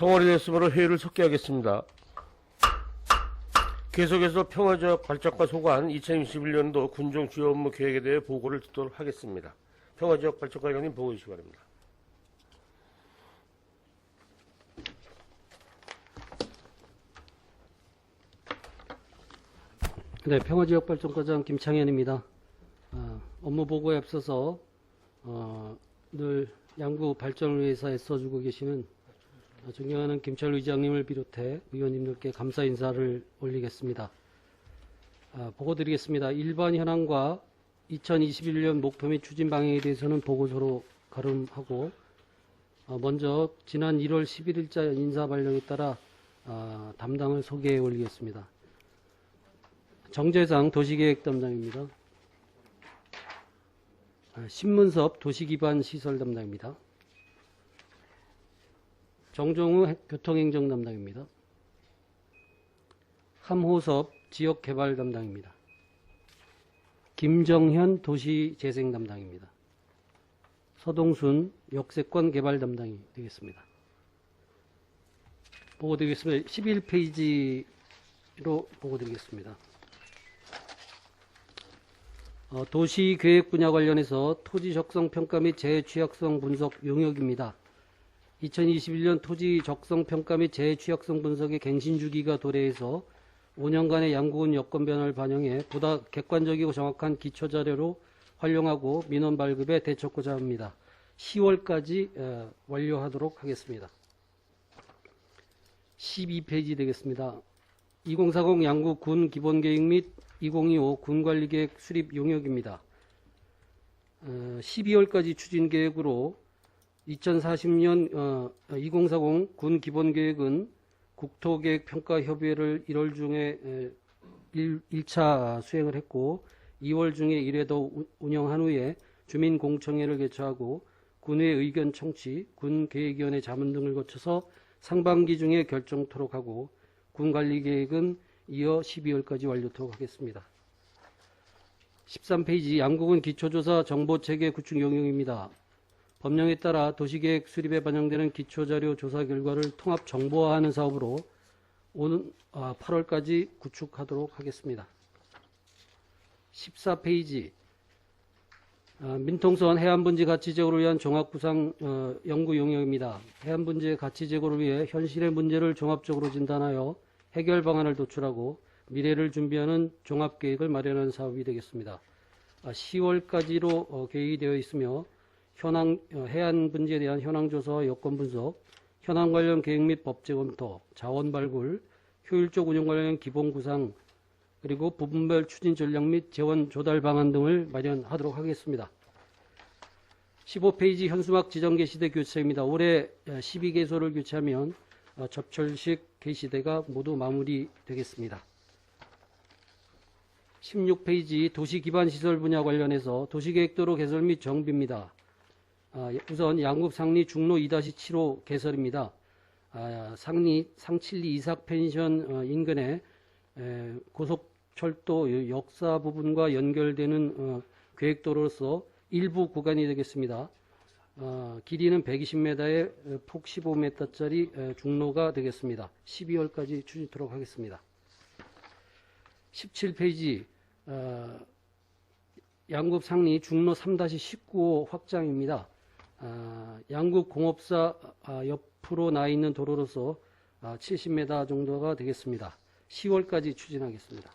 성월이 됐으므로 회의를 속기하겠습니다. 계속해서 평화적 발전과 소관 2021년도 군정 주요 업무 계획에 대해 보고를 듣도록 하겠습니다. 평화적 발전관련님 보고 주시기 바랍니다. 네, 평화지역발전과장 김창현입니다. 업무 보고에 앞서서 늘 양구 발전을 위해서 애써주고 계시는 존경하는 김철 의장님을 비롯해 의원님들께 감사 인사를 올리겠습니다. 보고 드리겠습니다. 일반 현황과 2021년 목표 및 추진 방향에 대해서는 보고서로 가름하고 먼저 지난 1월 11일자 인사 발령에 따라 담당을 소개해 올리겠습니다. 정재상 도시계획 담당입니다. 신문섭 도시기반 시설 담당입니다. 정종우 교통행정 담당입니다. 함호섭 지역개발 담당입니다. 김정현 도시재생 담당입니다. 서동순 역세권 개발 담당이 되겠습니다. 보고 드리겠습니다. 11페이지로 보고 드리겠습니다. 도시계획 분야 관련해서 토지 적성 평가 및 재취약성 분석 용역입니다. 2021년 토지 적성 평가 및 재취약성 분석의 갱신 주기가 도래해서 5년간의 양구군 여건 변화를 반영해 보다 객관적이고 정확한 기초 자료로 활용하고 민원 발급에 대처하고자 합니다. 10월까지 완료하도록 하겠습니다. 12페이지 되겠습니다. 2040 양구 군 기본계획 및 2025 군관리계획 수립 용역입니다. 12월까지 추진계획으로 2040년 2040 군 기본계획은 국토계획 평가협의회를 1월 중에 1차 수행을 했고 2월 중에 1회 더 운영한 후에 주민공청회를 개최하고 군의 의견 청취, 군계획위원회 자문 등을 거쳐서 상반기 중에 결정토록 하고 군관리계획은 이어 12월까지 완료토록 하겠습니다. 13페이지 양구군 기초조사 정보체계 구축 용역입니다. 법령에 따라 도시계획 수립에 반영되는 기초자료 조사 결과를 통합 정보화하는 사업으로 오는 8월까지 구축하도록 하겠습니다. 14페이지 민통선 해안분지 가치 제고를 위한 종합구상 연구 용역입니다. 해안분지의 가치 제고를 위해 현실의 문제를 종합적으로 진단하여 해결 방안을 도출하고 미래를 준비하는 종합계획을 마련하는 사업이 되겠습니다. 10월까지로 계획이 되어 있으며 해안 분지에 대한 현황 조사와 여건 분석, 현황 관련 계획 및 법제 검토, 자원 발굴, 효율적 운영 관련 기본 구상, 그리고 부분별 추진 전략 및 재원 조달 방안 등을 마련하도록 하겠습니다. 15페이지 현수막 지정 게시대 교체입니다. 올해 12개소를 교체하면 접철식 게시대가 모두 마무리되겠습니다. 16페이지 도시기반시설 분야 관련해서 도시계획도로 개설 및 정비입니다. 우선 양국 상리 중로 2-7호 개설입니다. 상칠리 이삭 펜션 인근에 고속철도 역사 부분과 연결되는 계획도로로서 일부 구간이 되겠습니다. 길이는 120m에 폭 15m짜리 중로가 되겠습니다. 12월까지 추진토록 하겠습니다. 17페이지 양국 상리 중로 3-19호 확장입니다. 양국 공업사 옆으로 나 있는 도로로서 70m 정도가 되겠습니다. 10월까지 추진하겠습니다.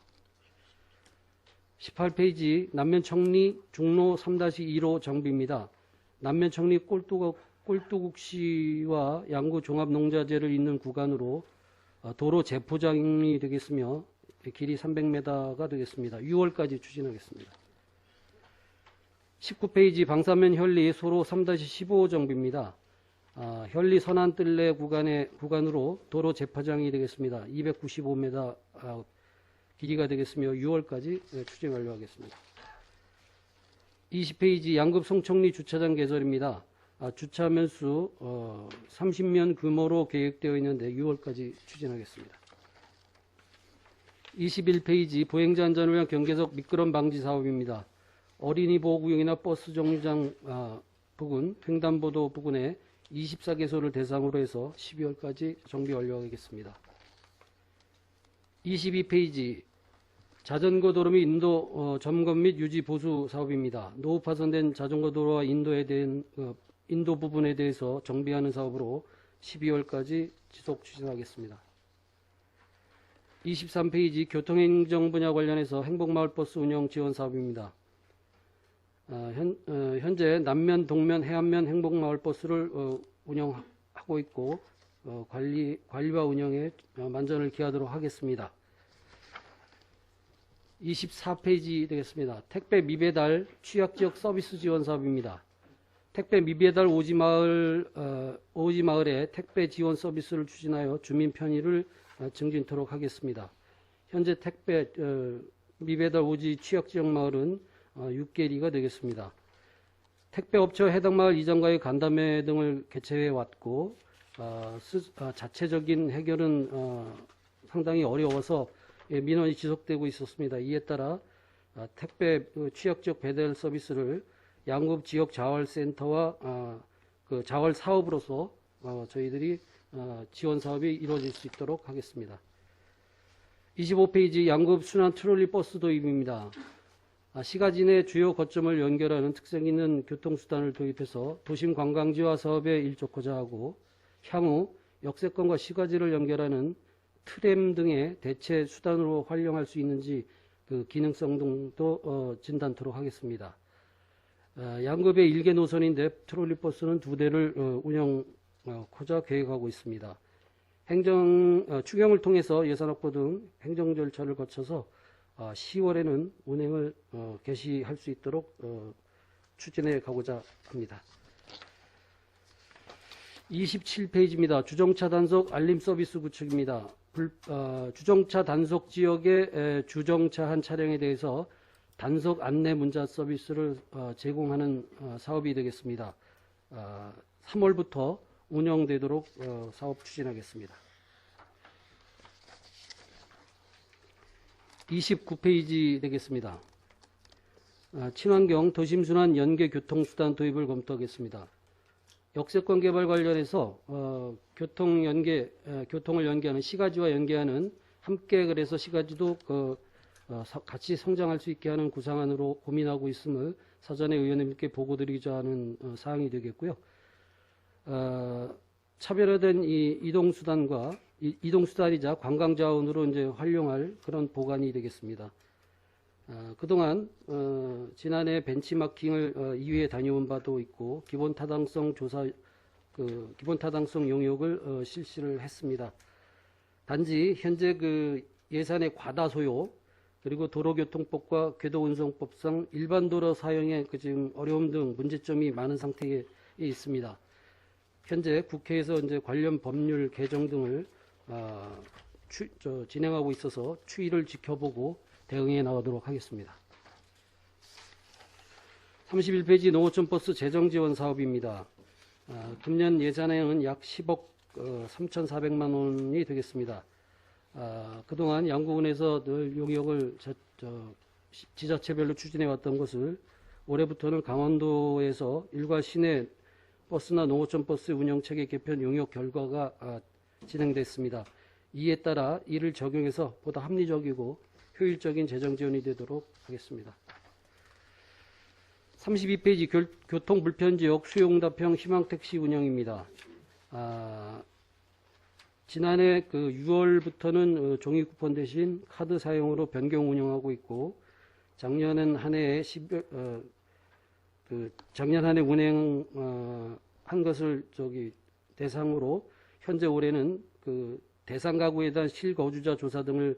18페이지 남면청리 중로 3-1호 정비입니다. 남면청리 꼴뚜국시와 양구 종합농자재를 잇는 구간으로 도로 재포장이 되겠으며 길이 300m가 되겠습니다. 6월까지 추진하겠습니다. 19페이지 방사면 현리 소로 3-15 정비입니다. 현리 선안뜰레 구간으로 도로 재포장이 되겠습니다. 295m 길이가 되겠으며 6월까지 추진 완료하겠습니다. 20페이지 양급 송청리 주차장 개설입니다. 주차 면수 30면 규모로 계획되어 있는데 6월까지 추진하겠습니다. 21페이지 보행자 안전을 위한 경계석 미끄럼 방지 사업입니다. 어린이 보호구역이나 버스 정류장 부근, 횡단보도 부근에 24개소를 대상으로 해서 12월까지 정비 완료하겠습니다. 22페이지 자전거 도로 및 인도 점검 및 유지 보수 사업입니다. 노후 파손된 자전거 도로와 인도 부분에 대해서 정비하는 사업으로 12월까지 지속 추진하겠습니다. 23페이지 교통행정 분야 관련해서 행복마을버스 운영 지원 사업입니다. 현재 남면, 동면, 해안면 행복마을버스를 운영하고 있고 관리와 운영에 만전을 기하도록 하겠습니다. 24페이지 되겠습니다. 택배 미배달 취약지역 서비스 지원 사업입니다. 택배 미배달 오지마을에 택배 지원 서비스를 추진하여 주민 편의를 증진토록 하겠습니다. 현재 택배 미배달 오지 취약지역 마을은 6개리가 되겠습니다. 택배업체와 해당 마을 이장과의 간담회 등을 개최해 왔고 자체적인 해결은 상당히 어려워서 민원이 지속되고 있었습니다. 이에 따라 택배 취약지역 배달 서비스를 양급 지역 자활센터와 그 자활 사업으로서 저희들이 지원 사업이 이루어질 수 있도록 하겠습니다. 25페이지 양급 순환 트롤리 버스 도입입니다. 시가지 내 주요 거점을 연결하는 특색 있는 교통수단을 도입해서 도심 관광지화 사업에 일조하고자 하고 향후 역세권과 시가지를 연결하는 트램 등의 대체 수단으로 활용할 수 있는지 그 기능성 등도 진단토록 하겠습니다. 양급의 1개 노선인데 트롤리 버스는 2대를 운영하고자 계획하고 있습니다. 추경을 통해서 예산 확보 등 행정 절차를 거쳐서 10월에는 운행을 개시할 수 있도록 추진해 가고자 합니다. 27페이지입니다. 주정차 단속 알림 서비스 구축입니다. 주정차 단속 지역의 주정차한 차량에 대해서 단속 안내 문자 서비스를 제공하는 사업이 되겠습니다. 3월부터 운영되도록 사업 추진하겠습니다. 29페이지 되겠습니다. 친환경 도심순환 연계 교통수단 도입을 검토하겠습니다. 역세권 개발 관련해서 교통을 연계하는 시가지와 연계하는 함께 그래서 시가지도 같이 성장할 수 있게 하는 구상안으로 고민하고 있음을 사전에 의원님께 보고드리고자 하는 사항이 되겠고요. 차별화된 이 이동수단이자 관광자원으로 이제 활용할 그런 보관이 되겠습니다. 그동안 지난해 벤치마킹을 2회 다녀온 바도 있고 기본 타당성 용역을 실시를 했습니다. 단지 현재 그 예산의 과다 소요 그리고 도로교통법과 궤도운송법상 일반 도로 사용에 지금 어려움 등 문제점이 많은 상태에 있습니다. 현재 국회에서 이제 관련 법률 개정 등을 진행하고 있어서 추이를 지켜보고 대응해 나가도록 하겠습니다. 31페이지 농어촌 버스 재정 지원 사업입니다. 금년 예산에는 약 10억 3,400만 원이 되겠습니다. 그동안 양구군에서 늘 용역을 지자체별로 추진해 왔던 것을 올해부터는 강원도에서 일괄 시내 버스나 농어촌 버스 운영체계 개편 용역 결과가 진행됐습니다. 이에 따라 이를 적용해서 보다 합리적이고 효율적인 재정 지원이 되도록 하겠습니다. 32페이지 교통불편지역 수요응답형 희망택시 운영입니다. 지난해 그 6월부터는 종이 쿠폰 대신 카드 사용으로 변경 운영하고 있고 작년 한 해 운행한 것을 대상으로 현재 올해는 그 대상 가구에 대한 실거주자 조사 등을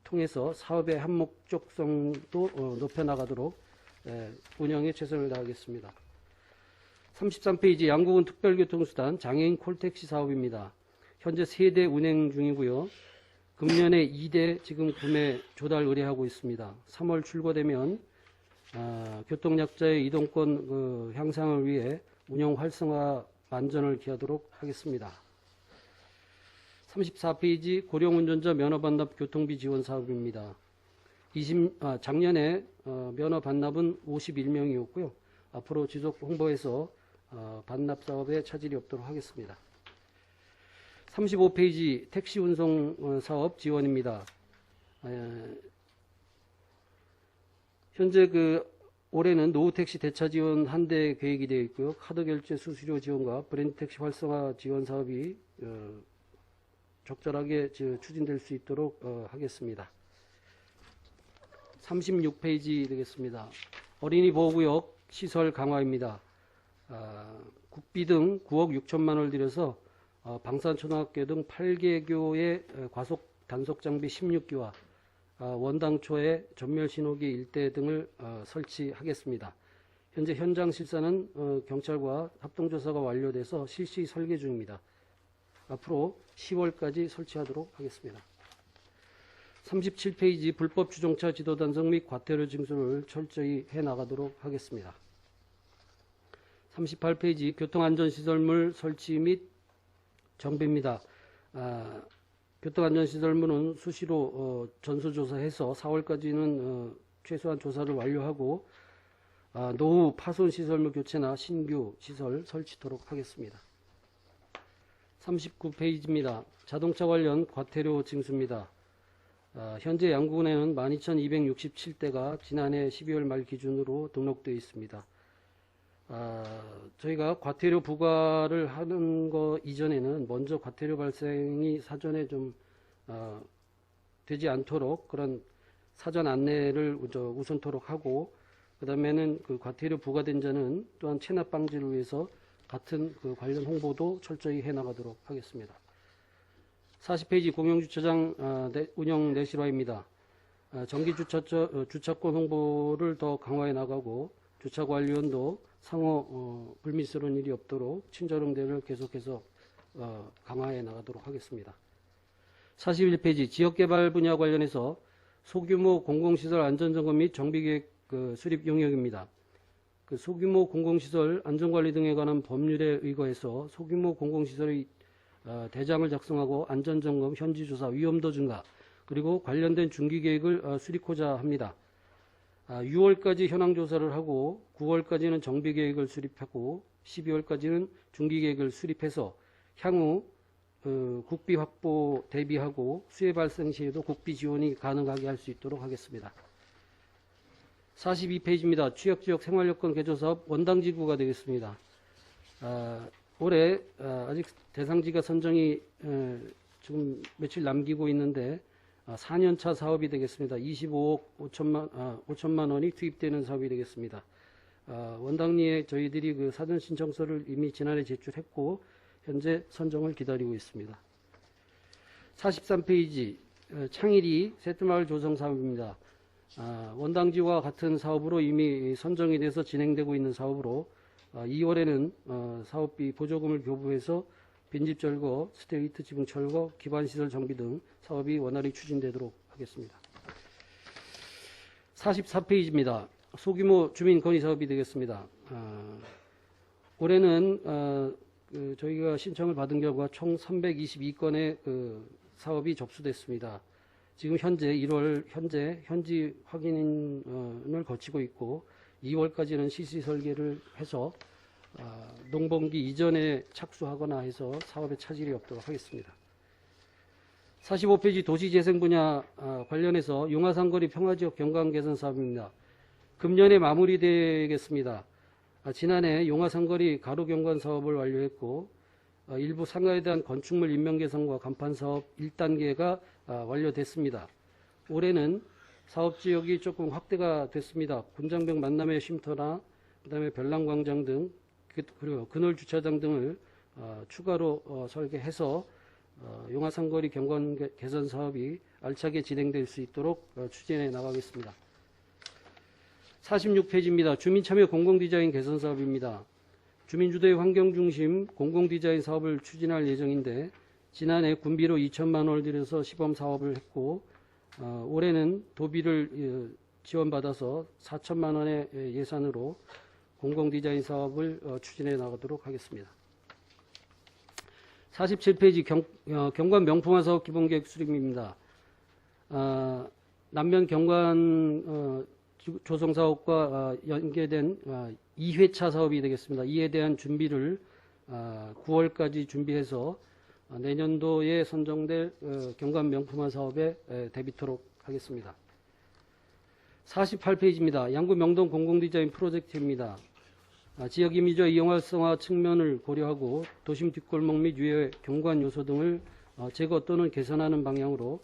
통해서 사업의 한목적성도 높여나가도록 운영에 최선을 다하겠습니다. 33페이지 양구군 특별교통수단 장애인 콜택시 사업입니다. 현재 3대 운행 중이고요. 금년에 2대 지금 구매 조달 의뢰하고 있습니다. 3월 출고되면 교통약자의 이동권 향상을 위해 운영 활성화 만전을 기하도록 하겠습니다. 34페이지 고령운전자 면허 반납 교통비 지원 사업입니다. 작년에 면허 반납은 51명이었고요. 앞으로 지속 홍보해서 반납 사업에 차질이 없도록 하겠습니다. 35페이지 택시 운송 사업 지원입니다. 현재 올해는 노후 택시 대차 지원 한 대 계획이 되어 있고요. 카드 결제 수수료 지원과 브랜드 택시 활성화 지원 사업이 적절하게 추진될 수 있도록 하겠습니다. 36페이지 되겠습니다. 어린이 보호구역 시설 강화입니다. 국비 등 9억 6천만 원을 들여서 방산초등학교 등 8개교의 과속 단속 장비 16기와 원당초에 전멸신호기 일대 등을 설치하겠습니다. 현재 현장 실사는 경찰과 합동조사가 완료돼서 실시 설계 중입니다. 앞으로 10월까지 설치하도록 하겠습니다. 37페이지 불법 주정차 지도 단속 및 과태료 징수를 철저히 해나가도록 하겠습니다. 38페이지 교통안전시설물 설치 및 정비입니다. 교통안전시설물은 수시로 전수조사해서 4월까지는 최소한 조사를 완료하고 노후 파손시설물 교체나 신규 시설 설치토록 하겠습니다. 39페이지입니다. 자동차 관련 과태료 징수입니다. 현재 양구군에는 12,267대가 지난해 12월 말 기준으로 등록되어 있습니다. 저희가 과태료 부과를 하는 거 이전에는 먼저 과태료 발생이 사전에 좀 되지 않도록 그런 사전 안내를 우선토록 하고, 그 다음에는 그 과태료 부과된 자는 또한 체납 방지를 위해서 같은 그 관련 홍보도 철저히 해나가도록 하겠습니다. 40페이지 공영주차장 운영 내실화입니다. 정기주차권 홍보를 더 강화해 나가고 주차관리원도 상호 불미스러운 일이 없도록 친절응대를 계속해서 강화해 나가도록 하겠습니다. 41페이지 지역개발 분야 관련해서 소규모 공공시설 안전점검 및 정비계획 수립 영역입니다. 소규모 공공시설 안전관리 등에 관한 법률에 의거해서 소규모 공공시설의 대장을 작성하고 안전점검, 현지조사, 위험도 증가, 그리고 관련된 중기계획을 수립하고자 합니다. 6월까지 현황조사를 하고 9월까지는 정비계획을 수립하고 12월까지는 중기계획을 수립해서 향후 국비 확보 대비하고 수해 발생 시에도 국비 지원이 가능하게 할 수 있도록 하겠습니다. 42페이지입니다. 취약지역 생활여건 개조사업 원당지구가 되겠습니다. 올해 아직 대상지가 선정이 지금 며칠 남기고 있는데 4년차 사업이 되겠습니다. 25억 5천만 원이 투입되는 사업이 되겠습니다. 원당리에 저희들이 그 사전 신청서를 이미 지난해 제출했고 현재 선정을 기다리고 있습니다. 43페이지 창일이 새트마을 조성 사업입니다. 원당지와 같은 사업으로 이미 선정이 돼서 진행되고 있는 사업으로 2월에는 사업비 보조금을 교부해서 빈집 철거, 스트리트 지붕 철거, 기반시설 정비 등 사업이 원활히 추진되도록 하겠습니다. 44페이지입니다. 소규모 주민 건의 사업이 되겠습니다. 올해는 저희가 신청을 받은 결과 총 322건의 사업이 접수됐습니다. 지금 현재 1월 현지 확인을 거치고 있고 2월까지는 실시 설계를 해서 농번기 이전에 착수하거나 해서 사업에 차질이 없도록 하겠습니다. 45페이지 도시재생 분야 관련해서 용화상거리 평화지역 경관 개선 사업입니다. 금년에 마무리되겠습니다. 지난해 용화상거리 가로 경관 사업을 완료했고 일부 상가에 대한 건축물 인명 개선과 간판 사업 1단계가 완료됐습니다. 올해는 사업 지역이 조금 확대가 됐습니다. 군장병 만남의 쉼터나 그다음에 별남광장 등 그리고 그늘 주차장 등을 추가로 설계해서 용화상거리 경관 개선 사업이 알차게 진행될 수 있도록 추진해 나가겠습니다. 46페이지입니다. 주민참여 공공디자인 개선 사업입니다. 주민주도의 환경중심 공공디자인 사업을 추진할 예정인데 지난해 군비로 2천만 원을 들여서 시범 사업을 했고 올해는 도비를 지원받아서 4천만 원의 예산으로 공공디자인 사업을 추진해 나가도록 하겠습니다. 47페이지 경관 명품화 사업 기본계획 수립입니다. 남면 경관 조성사업과 연계된 2회차 사업이 되겠습니다. 이에 대한 준비를 9월까지 준비해서 내년도에 선정될 경관 명품화 사업에 대비토록 하겠습니다. 48페이지입니다. 양구 명동 공공디자인 프로젝트입니다. 지역 이미지와 이용 활성화 측면을 고려하고 도심 뒷골목 및 유해 경관 요소 등을 제거 또는 개선하는 방향으로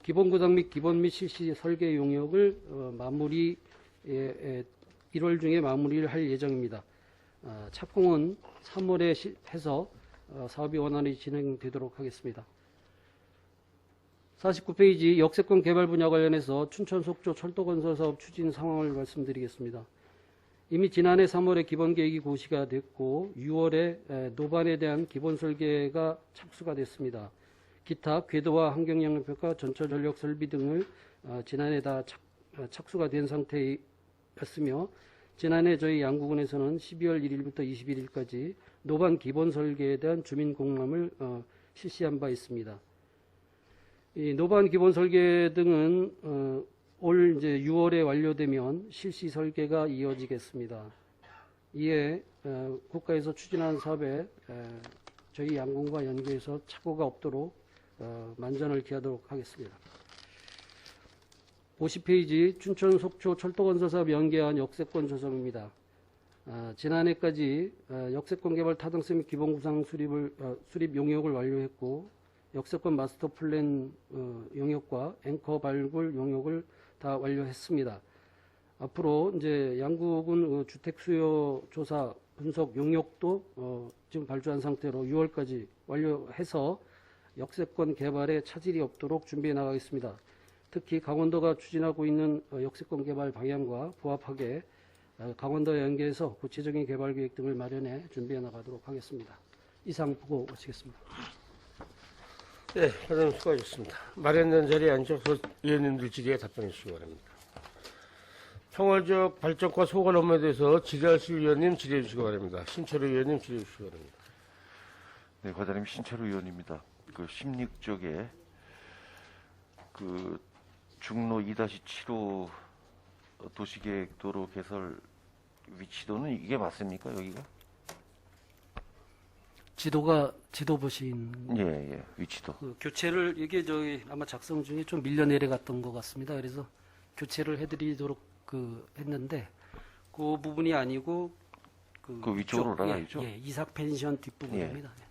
기본 구상 및 기본 및 실시 설계 용역을 1월 중에 마무리를 할 예정입니다. 착공은 3월에 해서 사업이 원활히 진행되도록 하겠습니다. 49페이지 역세권 개발 분야 관련해서 춘천 속초 철도건설 사업 추진 상황을 말씀드리겠습니다. 이미 지난해 3월에 기본계획이 고시가 됐고 6월에 노반에 대한 기본 설계가 착수가 됐습니다. 기타 궤도와 환경영향평가, 전철 전력 설비 등을 지난해 다 착수가 된 상태였으며 지난해 저희 양구군에서는 12월 1일부터 21일까지 노반 기본 설계에 대한 주민 공람을 실시한 바 있습니다. 이 노반 기본 설계 등은 올 이제 6월에 완료되면 실시 설계가 이어지겠습니다. 이에 국가에서 추진하는 사업에 저희 양군과 연계해서 착오가 없도록 만전을 기하도록 하겠습니다. 50페이지 춘천 속초 철도건설 사업 연계한 역세권 조성입니다. 지난해까지 역세권 개발 타당성 및 기본 구상 수립 용역을 완료했고 역세권 마스터 플랜 용역과 앵커 발굴 용역을 다 완료했습니다. 앞으로 이제 양구군 주택 수요 조사 분석 용역도 지금 발주한 상태로 6월까지 완료해서 역세권 개발에 차질이 없도록 준비해 나가겠습니다. 특히 강원도가 추진하고 있는 역세권 개발 방향과 부합하게 강원도와 연계해서 구체적인 개발 계획 등을 마련해 준비해 나가도록 하겠습니다. 이상 보고 마치겠습니다. 네, 회장님 수고하셨습니다. 마련된 자리에 앉아서 의원님들 질의에 답변해 주시기 바랍니다. 평화적 발전과 소관 업무에 대해서 질의하실 의원님 질의해 주시기 바랍니다. 신철우 의원님 질의해 주시기 바랍니다. 네, 과장님 신철우 의원입니다. 그 16쪽에 그 중로 2-7호 도시계획도로 개설 위치도는 이게 맞습니까, 여기가? 지도 보신 예, 위치도. 교체를 이게 저희 아마 작성 중에 좀 밀려 내려갔던 것 같습니다. 그래서 교체를 해드리도록 했는데 그 부분이 아니고 그 위쪽으로 올라가죠? 예, 이삭 펜션 뒷부분입니다. 예.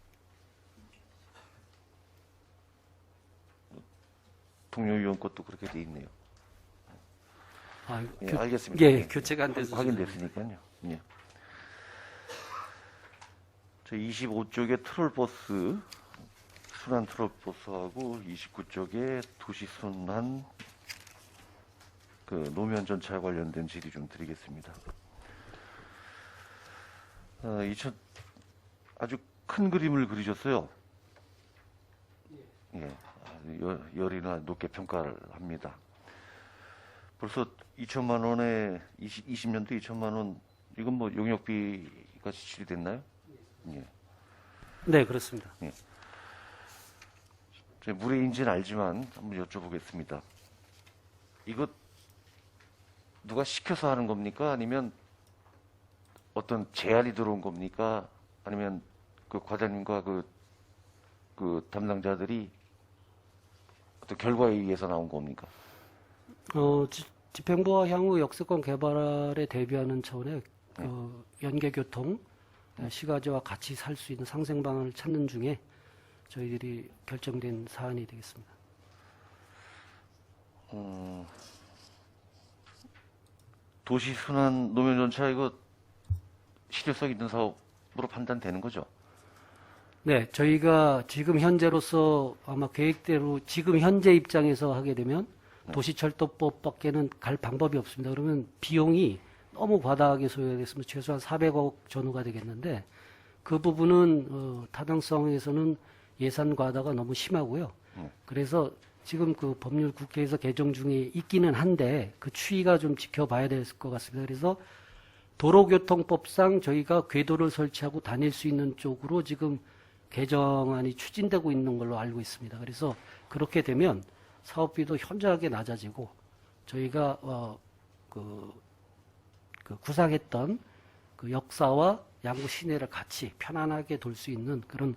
동료 의원 것도 그렇게 돼 있네요. 예, 알겠습니다. 예, 교체가 안 돼서 확인됐으니까요. 예. 저 25쪽에 트롤버스, 순환 트롤버스하고 29쪽에 도시순환 그 노면 전차 관련된 질의 좀 드리겠습니다. 아주 큰 그림을 그리셨어요. 예, 열이나 높게 평가를 합니다. 벌써 2천만 원에 20년도 2천만 원 이건 뭐 용역비가 지출이 됐나요? 예. 네, 그렇습니다. 예. 제 무례인지는 알지만 한번 여쭤보겠습니다. 이거 누가 시켜서 하는 겁니까? 아니면 어떤 제안이 들어온 겁니까? 아니면 그 과장님과 그 담당자들이 어떤 결과에 의해서 나온 겁니까? 집행부와 향후 역세권 개발에 대비하는 차원의 연계교통, 시가지와 같이 살 수 있는 상생 방안을 찾는 중에 저희들이 결정된 사안이 되겠습니다. 도시순환 노면전차 이거 실효성 있는 사업으로 판단되는 거죠? 네, 저희가 지금 현재로서 아마 계획대로 지금 현재 입장에서 하게 되면 도시철도법밖에는 갈 방법이 없습니다. 그러면 비용이 너무 과다하게 소요되겠으면 최소한 400억 전후가 되겠는데 그 부분은 타당성에서는 예산 과다가 너무 심하고요. 그래서 지금 그 법률 국회에서 개정 중에 있기는 한데 그 추이가 좀 지켜봐야 될 것 같습니다. 그래서 도로교통법상 저희가 궤도를 설치하고 다닐 수 있는 쪽으로 지금 개정안이 추진되고 있는 걸로 알고 있습니다. 그래서 그렇게 되면 사업비도 현저하게 낮아지고 저희가 그 구상했던 그 역사와 양구 시내를 같이 편안하게 돌 수 있는 그런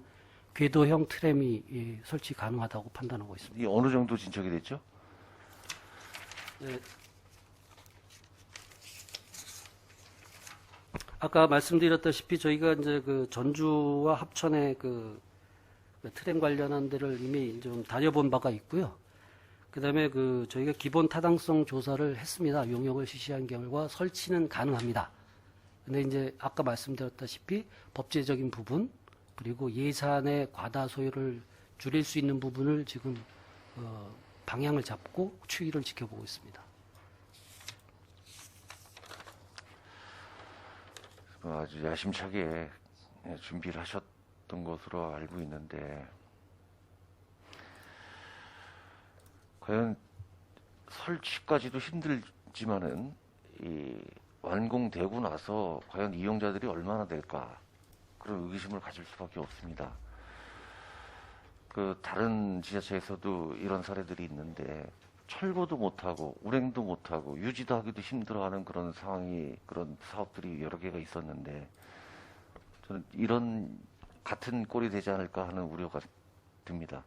궤도형 트램이 설치 가능하다고 판단하고 있습니다. 이 어느 정도 진척이 됐죠? 네. 아까 말씀드렸다시피 저희가 이제 그 전주와 합천의 그 트램 관련한 데를 이미 좀 다녀본 바가 있고요. 그다음에 그 저희가 기본 타당성 조사를 했습니다. 용역을 실시한 결과 설치는 가능합니다. 근데 이제 아까 말씀드렸다시피 법제적인 부분 그리고 예산의 과다 소요를 줄일 수 있는 부분을 지금 방향을 잡고 추이를 지켜보고 있습니다. 아주 야심차게 준비를 하셨던 것으로 알고 있는데 과연 설치까지도 힘들지만은 이 완공되고 나서 과연 이용자들이 얼마나 될까 그런 의구심을 가질 수밖에 없습니다. 그 다른 지자체에서도 이런 사례들이 있는데 철거도 못하고 운행도 못하고 유지도 하기도 힘들어하는 그런 상황이 그런 사업들이 여러 개가 있었는데 저는 이런 같은 꼴이 되지 않을까 하는 우려가 듭니다.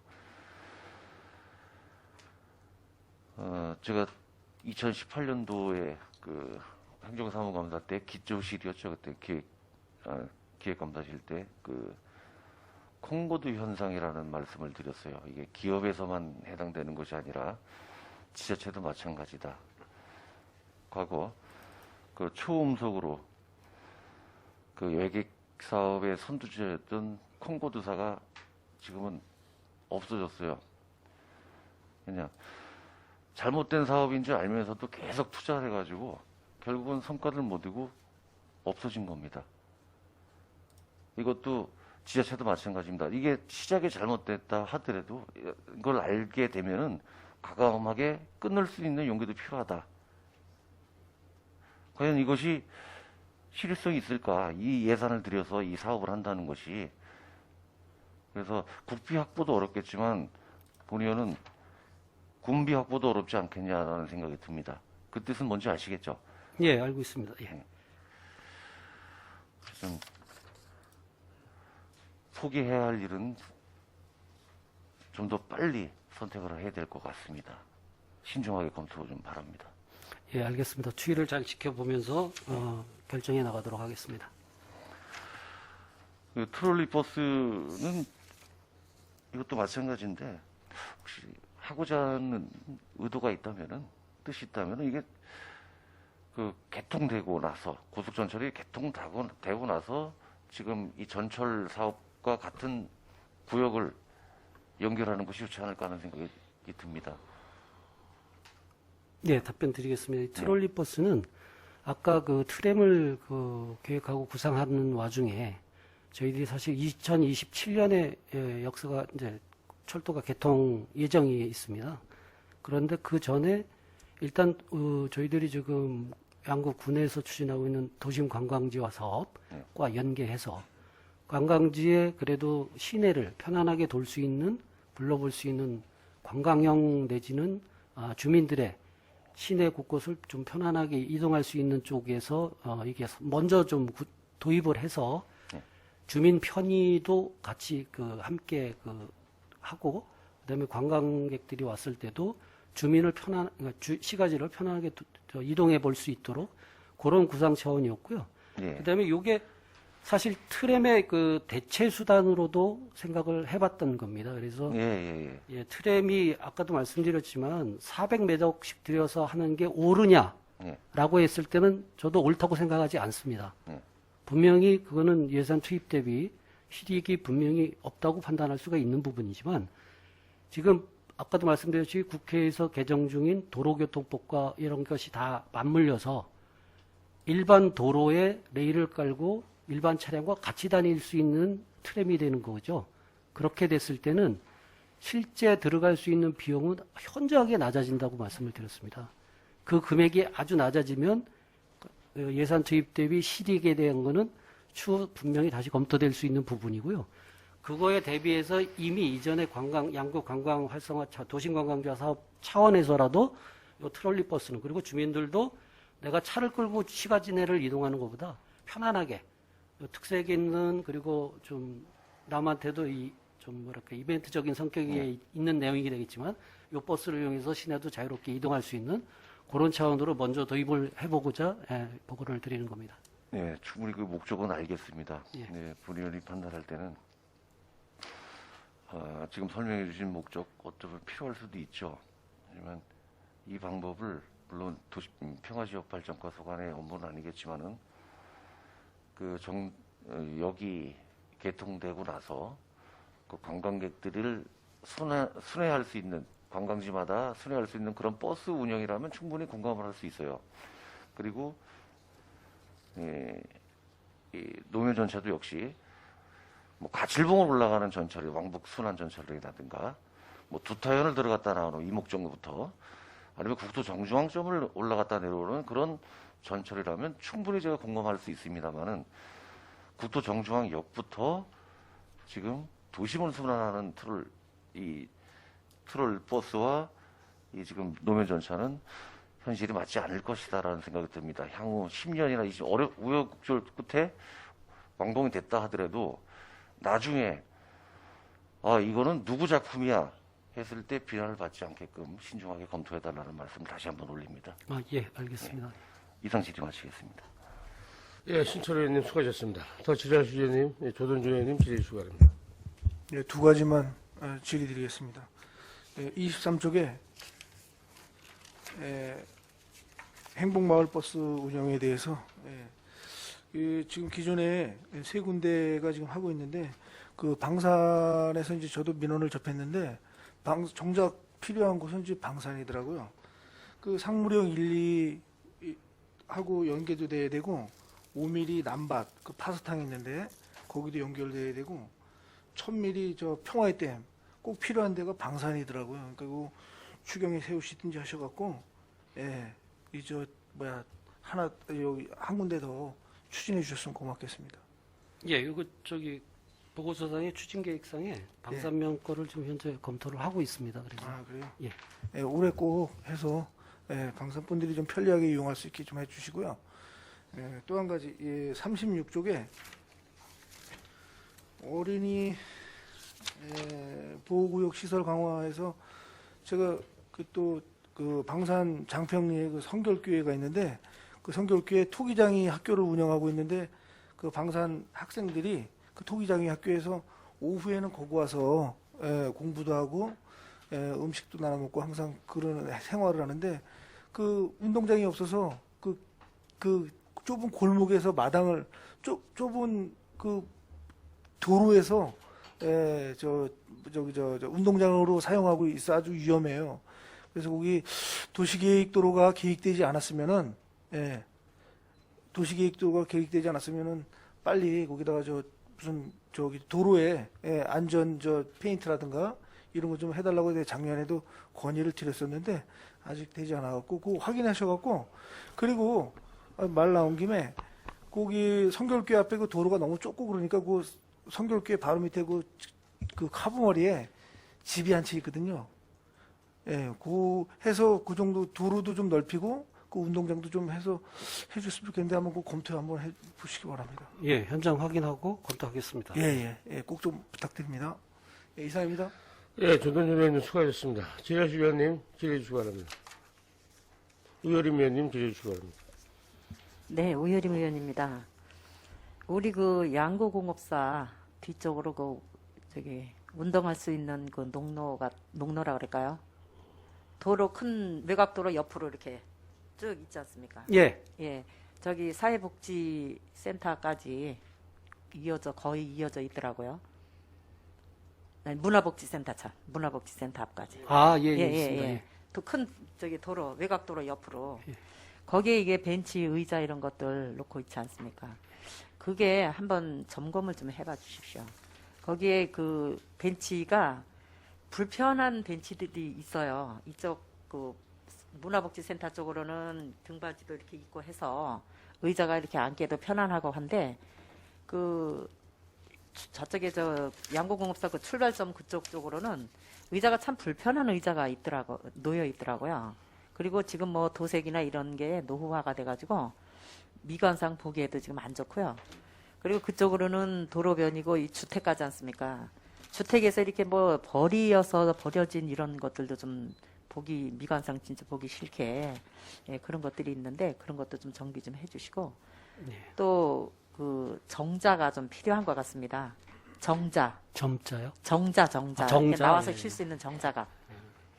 제가 2018년도에 그 행정사무감사 때 기조실이었죠. 그때 기획감사실 때 그 콩고두 현상이라는 말씀을 드렸어요. 이게 기업에서만 해당되는 것이 아니라 지자체도 마찬가지다. 과거 그 초음속으로 그 외객 사업의 선두주자였던 콩고두사가 지금은 없어졌어요. 그냥 잘못된 사업인 줄 알면서도 계속 투자를 해가지고 결국은 성과를 못 이고 없어진 겁니다. 이것도 지자체도 마찬가지입니다. 이게 시작이 잘못됐다 하더라도 이걸 알게 되면은 과감하게 끊을 수 있는 용기도 필요하다. 과연 이것이 실효성이 있을까? 이 예산을 들여서 이 사업을 한다는 것이. 그래서 국비 확보도 어렵겠지만 본의원은 군비 확보도 어렵지 않겠냐라는 생각이 듭니다. 그 뜻은 뭔지 아시겠죠? 예, 알고 있습니다. 예. 좀 포기해야 할 일은 좀 더 빨리 선택을 해야 될 것 같습니다. 신중하게 검토 좀 바랍니다. 예, 알겠습니다. 추이를 잘 지켜보면서 결정해 나가도록 하겠습니다. 그 트롤리 버스는 이것도 마찬가지인데 혹시 하고자 하는 의도가 있다면은 뜻이 있다면은 이게 그 개통되고 나서 고속전철이 개통되고 나서 지금 이 전철 사업과 같은 구역을 연결하는 것이 좋지 않을까 하는 생각이 듭니다. 네, 답변 드리겠습니다. 이 트롤리 버스는 아까 그 트램을 계획하고 구상하는 와중에 저희들이 사실 2027년에 역사가 이제 철도가 개통 예정이 있습니다. 그런데 그 전에 일단 저희들이 지금 양구 군에서 추진하고 있는 도심 관광지화 사업과 연계해서 관광지에 그래도 시내를 편안하게 돌 수 있는 둘러볼 수 있는 관광형 내지는 주민들의 시내 곳곳을 좀 편안하게 이동할 수 있는 쪽에서 이게 먼저 좀 도입을 해서 주민 편의도 같이 함께 하고 그다음에 관광객들이 왔을 때도 주민을 시가지를 편안하게 이동해 볼 수 있도록 그런 구상 차원이었고요. 예. 그다음에 이게 사실 트램의 그 대체 수단으로도 생각을 해봤던 겁니다. 그래서 예. 트램이 아까도 말씀드렸지만 400m씩 들여서 하는 게 옳으냐라고 했을 때는 저도 옳다고 생각하지 않습니다. 분명히 그거는 예산 투입 대비 실익이 분명히 없다고 판단할 수가 있는 부분이지만 지금 아까도 말씀드렸듯이 국회에서 개정 중인 도로교통법과 이런 것이 다 맞물려서 일반 도로에 레일을 깔고 일반 차량과 같이 다닐 수 있는 트램이 되는 거죠. 그렇게 됐을 때는 실제 들어갈 수 있는 비용은 현저하게 낮아진다고 말씀을 드렸습니다. 그 금액이 아주 낮아지면 예산 투입 대비 실익에 대한 거는 추후 분명히 다시 검토될 수 있는 부분이고요. 그거에 대비해서 이미 이전에 양구 관광 활성화 도심 관광지화 사업 차원에서라도 이 트롤리 버스는 그리고 주민들도 내가 차를 끌고 시가지 내를 이동하는 것보다 편안하게 특색 있는 그리고 좀 남한테도 좀 뭐랄까 이벤트적인 성격이 있는 내용이게 되겠지만 이 버스를 이용해서 시내도 자유롭게 이동할 수 있는 그런 차원으로 먼저 도입을 해보고자 보고를 드리는 겁니다. 네, 충분히 그 목적은 알겠습니다. 예. 네, 본의원이 판단할 때는 지금 설명해 주신 목적 어쩌면 필요할 수도 있죠. 하지만 이 방법을 물론 평화지역 발전과 소관의 업무는 아니겠지만은 여기 개통되고 나서 그 관광객들을 순회할 수 있는 관광지마다 순회할 수 있는 그런 버스 운영이라면 충분히 공감을 할 수 있어요. 그리고 이 노면 전차도 역시 뭐 가칠봉을 올라가는 전철이 왕복 순환 전철이라든가 뭐 두타연을 들어갔다 나오는 이목정부터 아니면 국도 정중앙점을 올라갔다 내려오는 그런 전철이라면 충분히 제가 공감할 수 있습니다만은 국도 정중앙역부터 지금 도심을 순환하는 트롤 버스와 이 지금 노면 전차는 현실이 맞지 않을 것이다라는 생각이 듭니다. 향후 10년이나 20년 우여곡절 끝에 완공이 됐다 하더라도 나중에 이거는 누구 작품이야 했을 때 비난을 받지 않게끔 신중하게 검토해달라는 말씀을 다시 한번 올립니다. 예, 알겠습니다. 이상 질의 마치겠습니다. 예, 신철 의원님 수고하셨습니다. 더 질의하실 의원님, 조던주 의원님 질의 주시 바랍니다. 네, 두 가지만 질의드리겠습니다. 23쪽에 행복마을버스 운영에 대해서 지금 기존에 세 군데가 지금 하고 있는데 그 방산에서 이제 저도 민원을 접했는데 정작 필요한 곳은 이제 방산이더라고요. 그 상무령 1, 2하고 연계도 돼야 되고 5mm 남밭 그 파스탕 있는데 거기도 연결돼야 되고 1000mm 저 평화의 댐 꼭 필요한 데가 방산이더라고요. 그리고 추경에 세우시든지 하셔갖고 여기 한 군데 더 추진해 주셨으면 고맙겠습니다. 예, 이거 보고서상의 추진계획상에 방산명 거를 지금 현재 검토를 하고 있습니다. 그래서 그래요? 예. 올해 꼭 해서 방산분들이 좀 편리하게 이용할 수 있게 좀 해주시고요. 또 한 가지 36쪽에 어린이 보호구역 시설 강화해서 제가 그 방산 장평리에 그 성결교회가 있는데 그 성결교회 토기장이 학교를 운영하고 있는데 그 방산 학생들이 그 토기장이 학교에서 오후에는 거기 와서 공부도 하고 음식도 나눠 먹고 항상 그런 생활을 하는데 그 운동장이 없어서 그 좁은 골목에서 마당을 좁은 그 도로에서 운동장으로 사용하고 있어 아주 위험해요. 그래서 거기 도시계획도로가 계획되지 않았으면은 빨리 거기다가 도로에 안전 페인트라든가 이런 거 좀 해달라고 내가 작년에도 건의를 드렸었는데 아직 되지 않아갖고 그거 확인하셔갖고 그리고 말 나온 김에 거기 성결교회 앞에 그 도로가 너무 좁고 그러니까 그 성결교회 바로 밑에 그 카브머리에 집이 한 채 있거든요. 그 해서 그 정도 도로도 좀 넓히고 그 운동장도 좀 해서 해줬으면 좋겠는데 한번 그 검토 한번 해보시기 바랍니다. 예, 현장 확인하고 검토하겠습니다. 꼭 좀 부탁드립니다. 이상입니다. 예, 조던주 의원님 수고하셨습니다. 질의하실 의원님 질의 주시 바랍니다. 우여림 의원님 질의 주시 바랍니다. 네, 우여림 의원입니다. 우리 그 양구공업사 뒤쪽으로 운동할 수 있는 그 농로라 그럴까요? 도로 큰 외곽도로 옆으로 이렇게 쭉 있지 않습니까? 예. 예, 저기 사회복지센터까지 거의 이어져 있더라고요. 문화복지센터 앞까지. 있습니다. 또 큰 도로 외곽도로 옆으로 거기에 이게 벤치, 의자 이런 것들 놓고 있지 않습니까? 그게 한번 점검을 좀 해봐 주십시오. 거기에 그 벤치가 불편한 벤치들이 있어요. 이쪽 그 문화복지센터 쪽으로는 등받이도 이렇게 있고 해서 의자가 이렇게 앉기도 편안하고 한데 저쪽에 양구공업사 그 출발점 그쪽으로는 의자가 참 불편한 의자가 놓여 있더라고요. 그리고 지금 뭐 도색이나 이런 게 노후화가 돼가지고 미관상 보기에도 지금 안 좋고요. 그리고 그쪽으로는 도로변이고 이 주택가지 않습니까? 주택에서 이렇게 뭐 버려서 버려진 이런 것들도 좀 보기 미관상 진짜 보기 싫게 예, 그런 것들이 있는데 그런 것도 좀 정비 좀 해주시고 또 그 정자가 좀 필요한 것 같습니다. 정자. 점자요? 정자. 정자, 이렇게 나와서 예. 쉴 수 있는 정자가.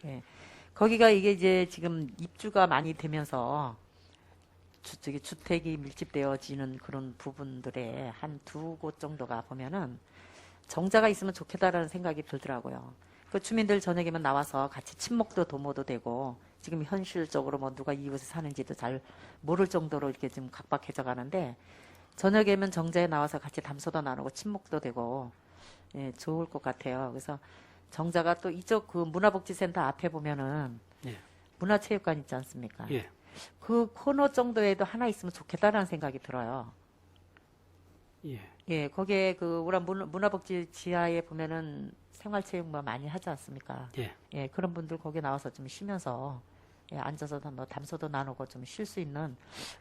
예. 거기가 이게 이제 지금 입주가 많이 되면서 저기 주택이 밀집되어지는 그런 부분들에 한 두 곳 정도가 보면은 정자가 있으면 좋겠다라는 생각이 들더라고요. 그 주민들 저녁이면 나와서 같이 친목도 도모도 되고 지금 현실적으로 뭐 누가 이곳에 사는지도 잘 모를 정도로 이렇게 좀 각박해져 가는데 저녁에면 정자에 나와서 같이 담소도 나누고 친목도 되고 예, 좋을 것 같아요. 그래서 정자가 또 이쪽 그 문화복지센터 앞에 보면은 예. 문화체육관 있지 않습니까? 예. 그 코너 정도에도 하나 있으면 좋겠다라는 생각이 들어요. 예. 예, 거기에 그 우리 문화복지 지하에 보면은 생활체육뭐 많이 하지 않습니까? 예. 예, 그런 분들 거기 나와서 좀 쉬면서 예, 앉아서 뭐 담소도 나누고 좀 쉴 수 있는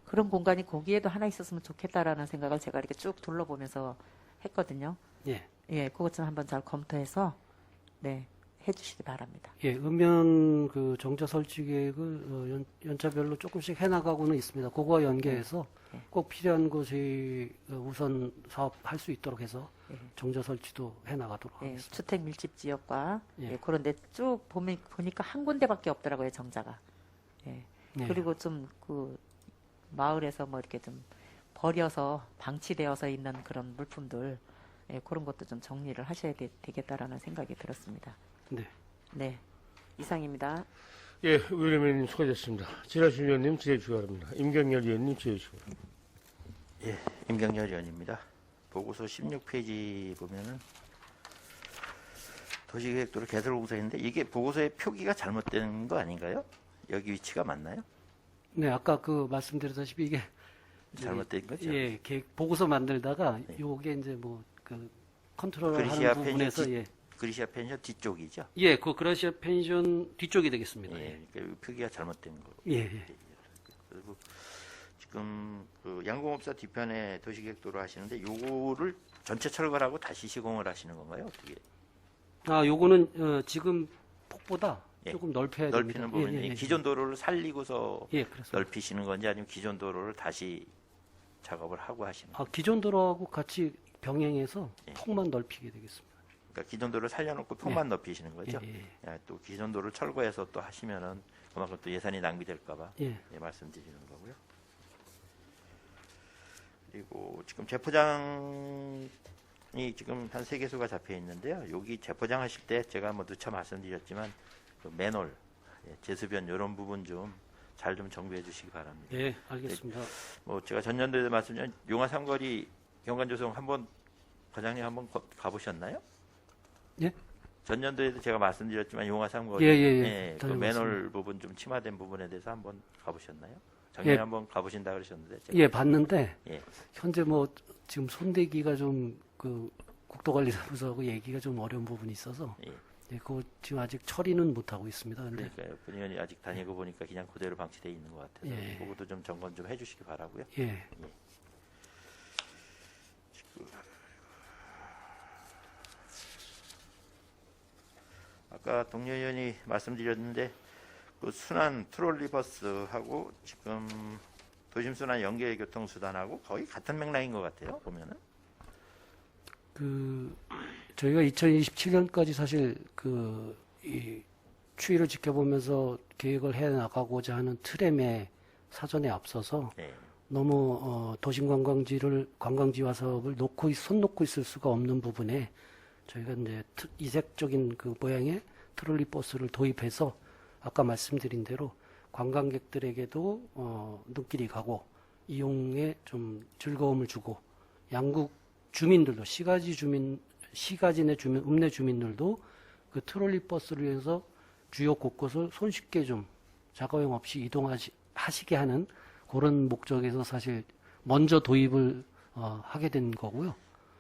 그런 공간이 거기에도 하나 있었으면 좋겠다라는 생각을 제가 이렇게 쭉 둘러보면서 했거든요. 예. 예, 그것 좀 한번 잘 검토해서 네, 해주시기 바랍니다. 예, 읍면 그 정자 설치 계획을 연차별로 조금씩 해나가고는 있습니다. 그거와 연계해서 네. 꼭 필요한 곳이 우선 사업할 수 있도록 해서 예. 정자 설치도 해나가도록 예, 하겠습니다. 주택 밀집 지역과 예. 예, 그런데 쭉 보니까 한 군데밖에 없더라고요, 정자가. 예. 네. 그리고 좀 그 마을에서 뭐 이렇게 좀 버려서 방치되어서 있는 그런 물품들 예, 그런 것도 좀 정리를 하셔야 되겠다라는 생각이 들었습니다. 네. 네, 이상입니다. 예, 의뢰인님 수고하셨습니다. 지라시 위원님 질의 주기 바랍니다. 임경열 위원님 질의 주기 바랍니다. 예, 임경열 의원입니다. 보고서 16페이지 보면은 도시계획도로 개설공사인데 이게 보고서의 표기가 잘못된 거 아닌가요? 여기 위치가 맞나요? 네, 아까 그 말씀드렸다시피 이게 잘못된 거죠? 예, 계획 보고서 만들다가 네. 요게 이제 뭐 그 컨트롤하는 그리시아 부분에서 펜션 예. 그리시아 펜션 뒤쪽이죠? 예, 그 그라시아 펜션 뒤쪽이 되겠습니다. 예, 예. 그러니까 표기가 잘못된 거. 예. 예. 그리고 지금 그 양공업사 뒤편에 도시계획도로 하시는데 요거를 전체 철거를 하고 다시 시공을 하시는 건가요? 어떻게? 아, 요거는 지금 폭보다 예. 조금 넓혀야 넓히는 됩니다. 부분이 기존 도로를 살리고서 예, 그렇습니다. 넓히시는 건지 아니면 기존 도로를 다시 작업을 하고 하시는 건가요? 아, 기존 도로하고 같이 병행해서 예. 폭만 넓히게 되겠습니다. 그러니까 기존 도로를 살려놓고 폭만 넓히시는 거죠? 예, 예. 야, 또 기존 도로를 철거해서 또 하시면은 그만큼 또 예산이 낭비될까봐 예. 예, 말씀드리는 거고요. 그리고 지금 재포장이 지금 한 3개소가 잡혀 있는데요. 여기 재포장 하실 때 제가 뭐 누차 말씀드렸지만 그 맨홀, 예, 제수변 이런 부분 좀 잘 좀 정비해 주시기 바랍니다. 예, 알겠습니다. 뭐 제가 전년도에 말씀드린 용화 삼거리 경관조성 한번 과장님 한번 가보셨나요? 예? 전년도에도 제가 말씀드렸지만 용화 삼거리 예. 그 다녀왔습니다. 맨홀 부분 좀 침하된 부분에 대해서 한번 가보셨나요? 작년에 예. 한번 가보신다 그러셨는데 제가 예, 봤는데 예. 현재 뭐 지금 손대기가 좀 그 국도관리사무소하고 얘기가 좀 어려운 부분이 있어서 예. 예, 그거 지금 아직 처리는 못 하고 있습니다. 근데 그러니까요. 본인이 아직 다니고 보니까 그냥 그대로 방치돼 있는 것 같아서 예. 그것도 좀 점검 좀 해주시기 바라고요. 예. 아까 동료 의원이 말씀드렸는데 그 순환 트롤리버스하고 지금 도심순환 연계 교통수단하고 거의 같은 맥락인 것 같아요. 보면은 그 저희가 2027년까지 사실 이 추이를 지켜보면서 계획을 해 나가고자 하는 트램에 사전에 앞서서 네. 너무 관광지화 사업을 손 놓고 있을 수가 없는 부분에 저희가 이제 이색적인 그 모양의 트롤리 버스를 도입해서 아까 말씀드린 대로 관광객들에게도 눈길이 가고 이용에 좀 즐거움을 주고 양국 주민들도 시가진의 주민, 읍내 주민들도 그 트롤리 버스를 위해서 주요 곳곳을 손쉽게 좀 자가용 없이 이동하시게 하는 그런 목적에서 사실 먼저 도입을 하게 된 거고요.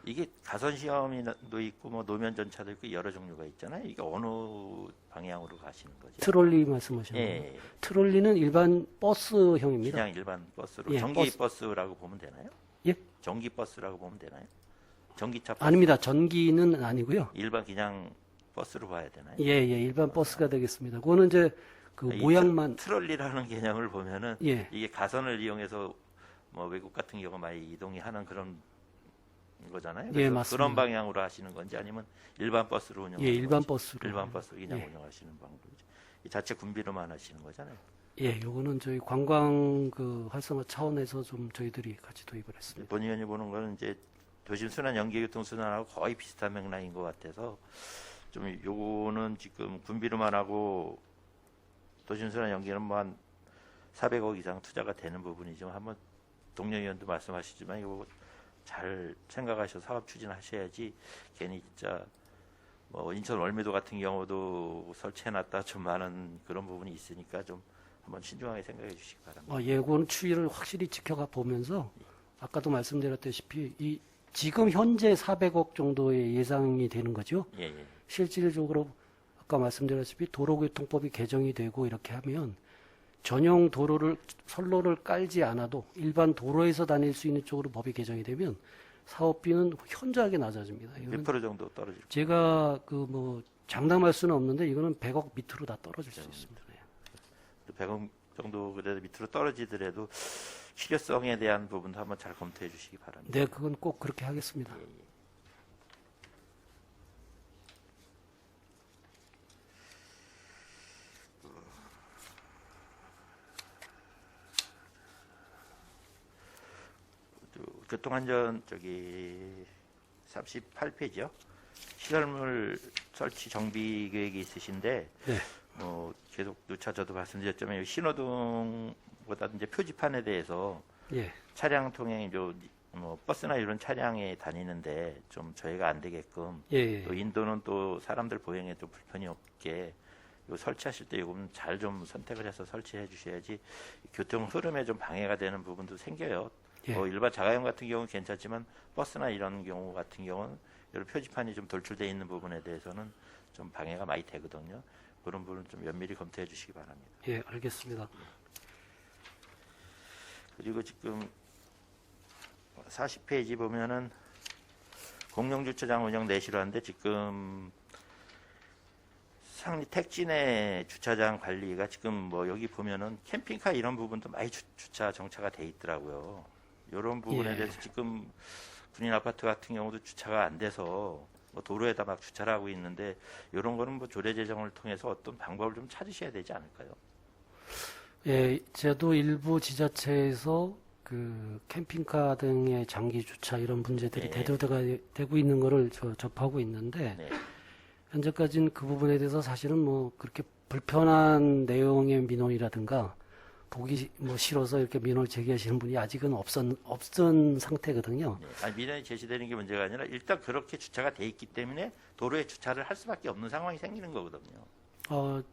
이게 가선 시험도 있고 뭐 노면 전차도 있고 여러 종류가 있잖아요. 이게 어느 방향 방향으로 가시는 거죠. 트롤리 말씀하시는 예, 거예요? 예, 예. 트롤리는 일반 버스형입니다. 그냥 일반 버스로 예, 전기 버스라고 보면 되나요? 예? 전기 버스라고 보면 되나요? 전기차 버스? 아닙니다. 전기는 아니고요. 일반 그냥 버스로 봐야 되나요? 예, 예, 일반 버스가 되겠습니다. 그거는 이제 그 이 모양만 트롤리라는 개념을 보면은 예, 이게 가선을 이용해서 뭐 외국 같은 경우 많이 이동이 하는 그런 거잖아요. 예, 그래서 맞습니다. 그런 방향으로 하시는 건지 아니면 일반 버스로 운영하는 예, 일반 건지. 버스로. 일반 버스 그냥 예. 운영하시는 방법이죠. 이 자체 군비로만 하시는 거잖아요. 예, 요거는 저희 관광 그 활성화 차원에서 좀 저희들이 같이 도입을 했습니다. 본 의원이 보는 거는 이제 도심 순환, 연계교통 순환하고 거의 비슷한 맥락인 것 같아서 좀 요거는 지금 군비로만 하고 도심 순환 연계는 뭐 한 400억 이상 투자가 되는 부분이지만 한번 동료 의원도 말씀하시지만 이거 잘 생각하셔서 사업 추진하셔야지 괜히 진짜 뭐 인천 월미도 같은 경우도 설치해놨다 좀 많은 그런 부분이 있으니까 좀 한번 신중하게 생각해 주시기 바랍니다. 예, 그거는 추이를 확실히 지켜가 보면서 아까도 말씀드렸다시피 이 지금 현재 400억 정도의 예상이 되는 거죠. 예, 예. 실질적으로 아까 말씀드렸다시피 도로교통법이 개정이 되고 이렇게 하면 전용 도로를 선로를 깔지 않아도 일반 도로에서 다닐 수 있는 쪽으로 법이 개정이 되면 사업비는 현저하게 낮아집니다. 몇 이거는 프로 정도 떨어질 제가 그 뭐 장담할 수는 없는데 이거는 100억 밑으로 다 떨어질 수 있습니다. 네. 100억 정도 그래도 밑으로 떨어지더라도 실효성에 대한 부분도 한번 잘 검토해 주시기 바랍니다. 네, 그건 꼭 그렇게 하겠습니다. 교통안전 저기 38페이지요. 시설물 설치 정비 계획이 있으신데 네. 뭐 계속 누차 저도 말씀드렸지만 이 신호등보다 이제 표지판에 대해서 예, 차량 통행 뭐 버스나 이런 차량에 다니는데 좀 저희가 안 되게끔 예, 예. 또 인도는 또 사람들 보행에도 불편이 없게 요 설치하실 때 이거는 잘 좀 선택을 해서 설치해 주셔야지 교통 흐름에 좀 방해가 되는 부분도 생겨요. 예. 일반 자가용 같은 경우는 괜찮지만 버스나 이런 경우 같은 경우는 이런 표지판이 좀 돌출되어 있는 부분에 대해서는 좀 방해가 많이 되거든요. 그런 부분은 좀 면밀히 검토해 주시기 바랍니다. 예, 알겠습니다. 그리고 지금 40페이지 보면은 공영주차장 운영 내시로 하는데 지금 상리 택지 내 주차장 관리가 지금 뭐 여기 보면은 캠핑카 이런 부분도 많이 주차 정차가 돼 있더라고요. 이런 부분에 예. 대해서 지금 군인 아파트 같은 경우도 주차가 안 돼서 뭐 도로에다 막 주차를 하고 있는데 이런 거는 뭐 조례 제정을 통해서 어떤 방법을 좀 찾으셔야 되지 않을까요? 예, 저도 일부 지자체에서 그 캠핑카 등의 장기 주차 이런 문제들이 네. 대두가 되고 있는 거를 접하고 있는데 네. 현재까지는 그 부분에 대해서 사실은 뭐 그렇게 불편한 내용의 민원이라든가 보기 뭐 싫어서 이렇게 민원을 제기하시는 분이 아직은 없은 상태거든요. 네. 아니, 민원이 제시되는 게 문제가 아니라 일단 그렇게 주차가 돼 있기 때문에 도로에 주차를 할 수밖에 없는 상황이 생기는 거거든요.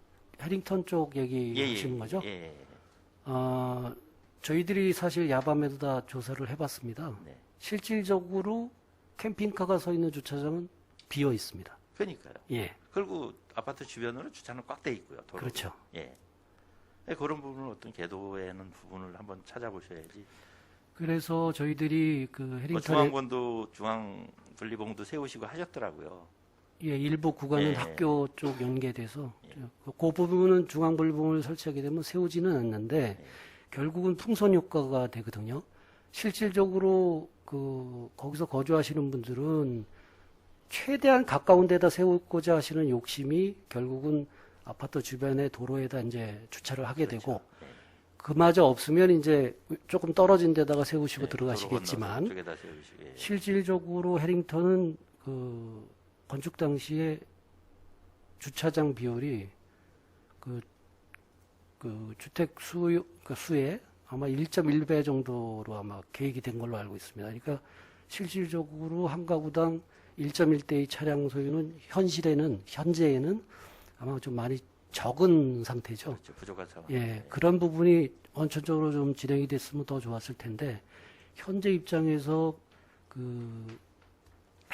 해링턴 쪽 얘기하시는 거죠? 예. 저희들이 사실 야밤에도 다 조사를 해봤습니다. 네. 실질적으로 캠핑카가 서 있는 주차장은 비어 있습니다. 그러니까요. 예, 그리고 아파트 주변으로 주차는 꽉 돼 있고요. 도로도. 그렇죠. 예. 네, 그런 부분을 어떤 궤도에는 부분을 한번 찾아보셔야지. 그래서 저희들이 그 뭐 해링턴에 중앙본도 중앙 분리봉도 세우시고 하셨더라고요. 예, 일부 구간은 예. 학교 쪽 연계돼서 예. 그 부분은 중앙불봉을 설치하게 되면 세우지는 않는데 예. 결국은 풍선 효과가 되거든요. 실질적으로 그 거기서 거주하시는 분들은 최대한 가까운 데다 세우고자 하시는 욕심이 결국은 아파트 주변의 도로에다 이제 주차를 하게 되고 예. 그마저 없으면 이제 조금 떨어진 데다가 세우시고 예, 들어가시겠지만 도로 건너서 쪽에다 세우시고, 예. 실질적으로 해링턴은 그 건축 당시에 주차장 비율이 그 주택 수의 아마 1.1배 정도로 아마 계획이 된 걸로 알고 있습니다. 그러니까 실질적으로 한 가구당 1.1대의 차량 소유는 현재에는 아마 좀 많이 적은 상태죠. 그렇죠. 부족한 상황. 예, 그런 부분이 원천적으로 좀 진행이 됐으면 더 좋았을 텐데 현재 입장에서 그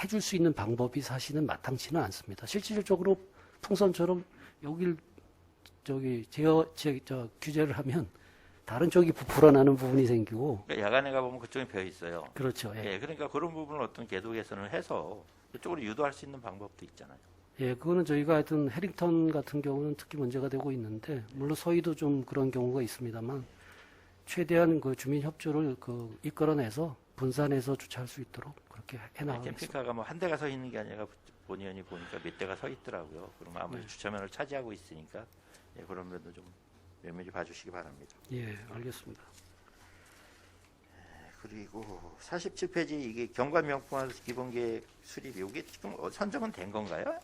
해줄 수 있는 방법이 사실은 마땅치는 않습니다. 실질적으로 풍선처럼 여길 저 규제를 하면 다른 쪽이 불어나는 부분이 생기고 그러니까 야간에 가보면 그쪽에 비어 있어요. 그렇죠. 예. 예, 그러니까 그런 부분을 어떤 궤도 개선을 해서 그쪽으로 유도할 수 있는 방법도 있잖아요. 예, 그거는 저희가 하여튼 해링턴 같은 경우는 특히 문제가 되고 있는데 물론 서희도 좀 그런 경우가 있습니다만 최대한 그 주민 협조를 이끌어내서 분산해서 주차할 수 있도록 그렇게 해나가겠습니다. 캠핑카가 뭐 한 대가 서 있는 게 아니라 본 의원이 보니까 몇 대가 서 있더라고요. 그러면 아무래도 주차면을 차지하고 있으니까 예, 그런 면도 좀 면밀히 봐주시기 바랍니다. 예, 알겠습니다. 그리고 47페이지 이게 경관 명품화 기본계획 수립 이게 지금 선정은 된 건가요?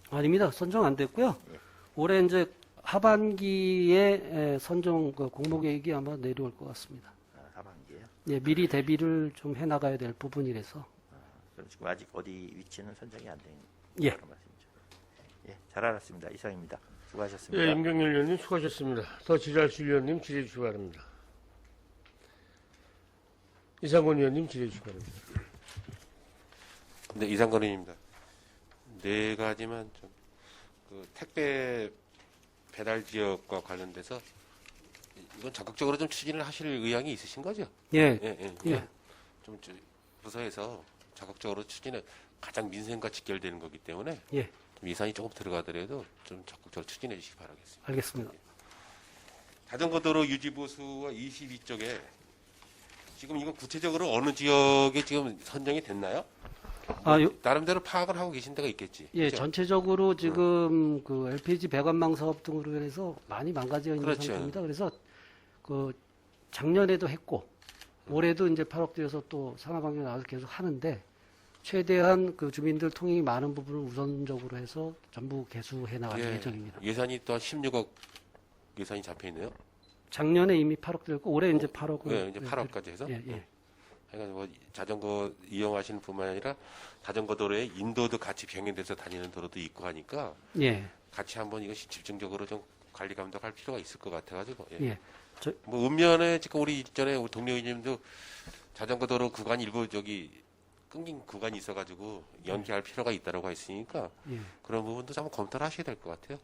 아닙니다. 선정 안 됐고요. 예. 올해 이제 하반기에 선정 공모 계획이 아마 내려올 것 같습니다. 하반기에요. 예, 미리 대비를 좀 해나가야 될 부분이라서. 그럼 지금 아직 어디 위치는 선정이 안 된 예. 그런 말씀이죠. 예, 잘 알았습니다. 이상입니다. 예, 수고하셨습니다. 임경률 의원님 수고하셨습니다. 더 질의하실 의원님 질의해 주시기 바랍니다. 이상권 의원님 질의해 주시기 바랍니다. 네, 이상건 의원입니다. 네 가지만 좀, 택배 배달 지역과 관련돼서 이건 적극적으로 좀 추진을 하실 의향이 있으신 거죠? 예, 예. 좀 부서에서 적극적으로 추진을 가장 민생과 직결되는 거기 때문에 예, 좀 예산이 조금 들어가더라도 좀 적극적으로 추진해 주시기 바라겠습니다. 알겠습니다. 자전거 도로 유지 보수와 22쪽에 지금 이거 구체적으로 어느 지역에 지금 선정이 됐나요? 나름대로 파악을 하고 계신 데가 있겠지. 예, 그죠? 전체적으로 지금 그 LPG 배관망 사업 등으로 해서 많이 망가져 있는 그렇죠. 상태입니다. 그래서 작년에도 했고 올해도 이제 8억 들여서 또 상하방향 나와서 계속 하는데 최대한 그 주민들 통행이 많은 부분을 우선적으로 해서 전부 개수해 나갈 예정입니다. 예산이 또 16억 예산이 잡혀 있네요. 작년에 이미 8억 들었고 올해 이제 8억. 네, 이제 8억까지 해서. 예. 그러니까 뭐 자전거 이용하시는 뿐만 아니라 자전거 도로에 인도도 같이 병행돼서 다니는 도로도 있고 하니까 예. 같이 한번 이것이 집중적으로 좀 관리 감독할 필요가 있을 것 같아가지고. 예. 예. 뭐 읍면에 지금 우리 전에 우리 동료 의원님도 자전거 도로 구간 일부 끊긴 구간이 있어가지고 연기할 필요가 있다라고 했으니까 예. 그런 부분도 한번 검토를 하셔야 될 것 같아요.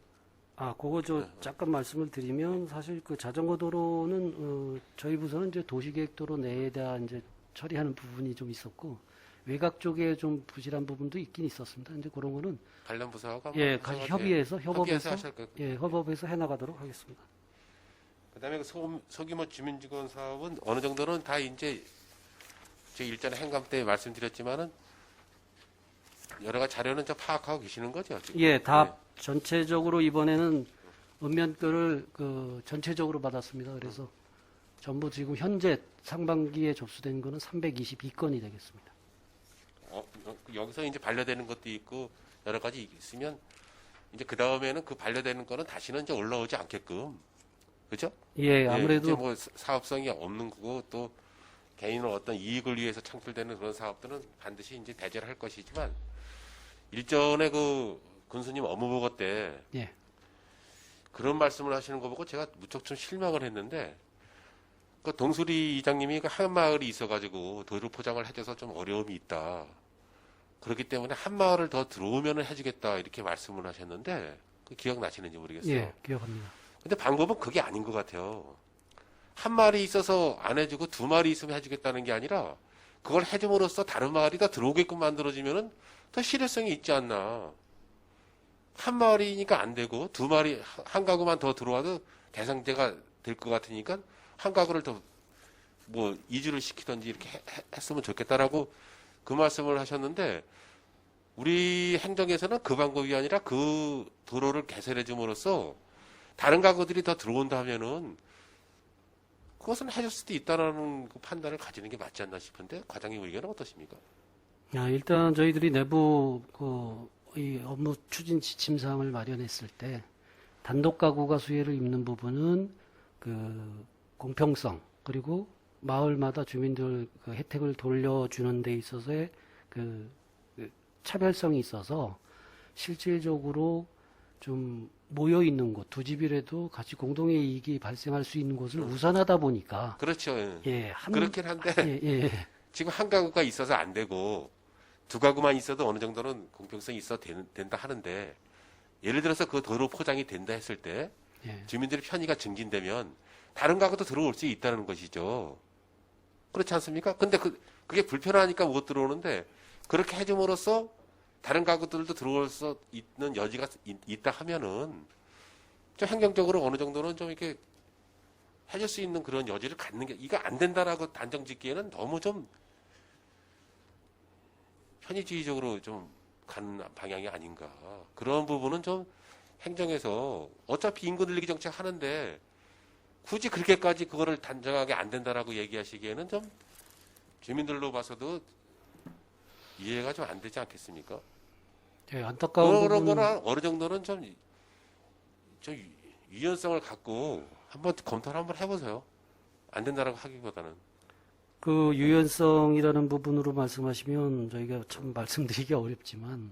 그거 잠깐 말씀을 드리면 사실 그 자전거 도로는 저희 부서는 이제 도시계획도로 내에다 이제 처리하는 부분이 좀 있었고 외곽 쪽에 좀 부실한 부분도 있긴 있었습니다. 이제 그런 거는 관련 부서가 같이 협의해서 하실 거. 협업해서 해나가도록 하겠습니다. 그다음에 그 소규모 주민직원 사업은 어느 정도는 다 이제 제 일전에 행감 때 말씀드렸지만은 여러 가지 자료는 좀 파악하고 계시는 거죠? 지금? 예, 다 전체적으로 이번에는 읍면들을 전체적으로 받았습니다. 그래서 전부 지금 현재 상반기에 접수된 거는 322건이 되겠습니다. 여기서 이제 반려되는 것도 있고 여러 가지 있으면 이제 그 다음에는 그 반려되는 거는 다시는 이제 올라오지 않게끔 그죠? 예, 아무래도 이제 뭐 사업성이 없는 거고 또 개인의 어떤 이익을 위해서 창출되는 그런 사업들은 반드시 이제 대제를 할 것이지만 일전에 그 군수님 업무보고 때 예. 그런 말씀을 하시는 거 보고 제가 무척 좀 실망을 했는데 그 동수리 이장님이 그 한 마을이 있어가지고 도로 포장을 해줘서 좀 어려움이 있다. 그렇기 때문에 한 마을을 더 들어오면은 해주겠다 이렇게 말씀을 하셨는데 그 기억나시는지 모르겠어요. 예, 기억합니다. 근데 방법은 그게 아닌 것 같아요. 한 마리 있어서 안 해주고 두 마리 있으면 해주겠다는 게 아니라 그걸 해줌으로써 다른 마을이 더 들어오게끔 만들어지면은 더 실효성이 있지 않나. 한 마리니까 안 되고 두 마리 한 가구만 더 들어와도 대상자가 될 것 같으니까 한 가구를 더 뭐 이주를 시키든지 이렇게 했으면 좋겠다라고 그 말씀을 하셨는데 우리 행정에서는 그 방법이 아니라 그 도로를 개설해 줌으로써 다른 가구들이 더 들어온다 하면은 그것은 해줄 수도 있다라는 그 판단을 가지는 게 맞지 않나 싶은데 과장님 의견은 어떠십니까? 일단 저희들이 내부 이 업무 추진 지침사항을 마련했을 때 단독 가구가 수혜를 입는 부분은 그 공평성 그리고 마을마다 주민들 그 혜택을 돌려주는 데 있어서의 그 차별성이 있어서 실질적으로 좀 모여 있는 곳, 두 집이라도 같이 공동의 이익이 발생할 수 있는 곳을 우선하다 보니까 그렇죠. 예, 그렇긴 한데 예. 지금 한 가구가 있어서 안 되고 두 가구만 있어도 어느 정도는 공평성이 있어 된다 하는데 예를 들어서 그 도로 포장이 된다 했을 때 예. 주민들의 편의가 증진되면 다른 가구도 들어올 수 있다는 것이죠. 그렇지 않습니까? 근데 그게 불편하니까 못 들어오는데 그렇게 해줌으로써 다른 가구들도 들어올 수 있는 여지가 있다 하면은 좀 행정적으로 어느 정도는 좀 이렇게 해줄 수 있는 그런 여지를 갖는 게 이거 안 된다라고 단정 짓기에는 너무 좀 편의주의적으로 좀 가는 방향이 아닌가. 그런 부분은 좀 행정에서 어차피 인구 늘리기 정책 하는데 굳이 그렇게까지 그거를 단정하게 안 된다라고 얘기하시기에는 좀 주민들로 봐서도 이해가 좀 안 되지 않겠습니까? 예, 안타까운 그런 부분은 거는 어느 정도는 좀 유연성을 갖고 한번 검토를 한번 해보세요. 안 된다라고 하기보다는. 그 유연성이라는 부분으로 말씀하시면 저희가 참 말씀드리기 어렵지만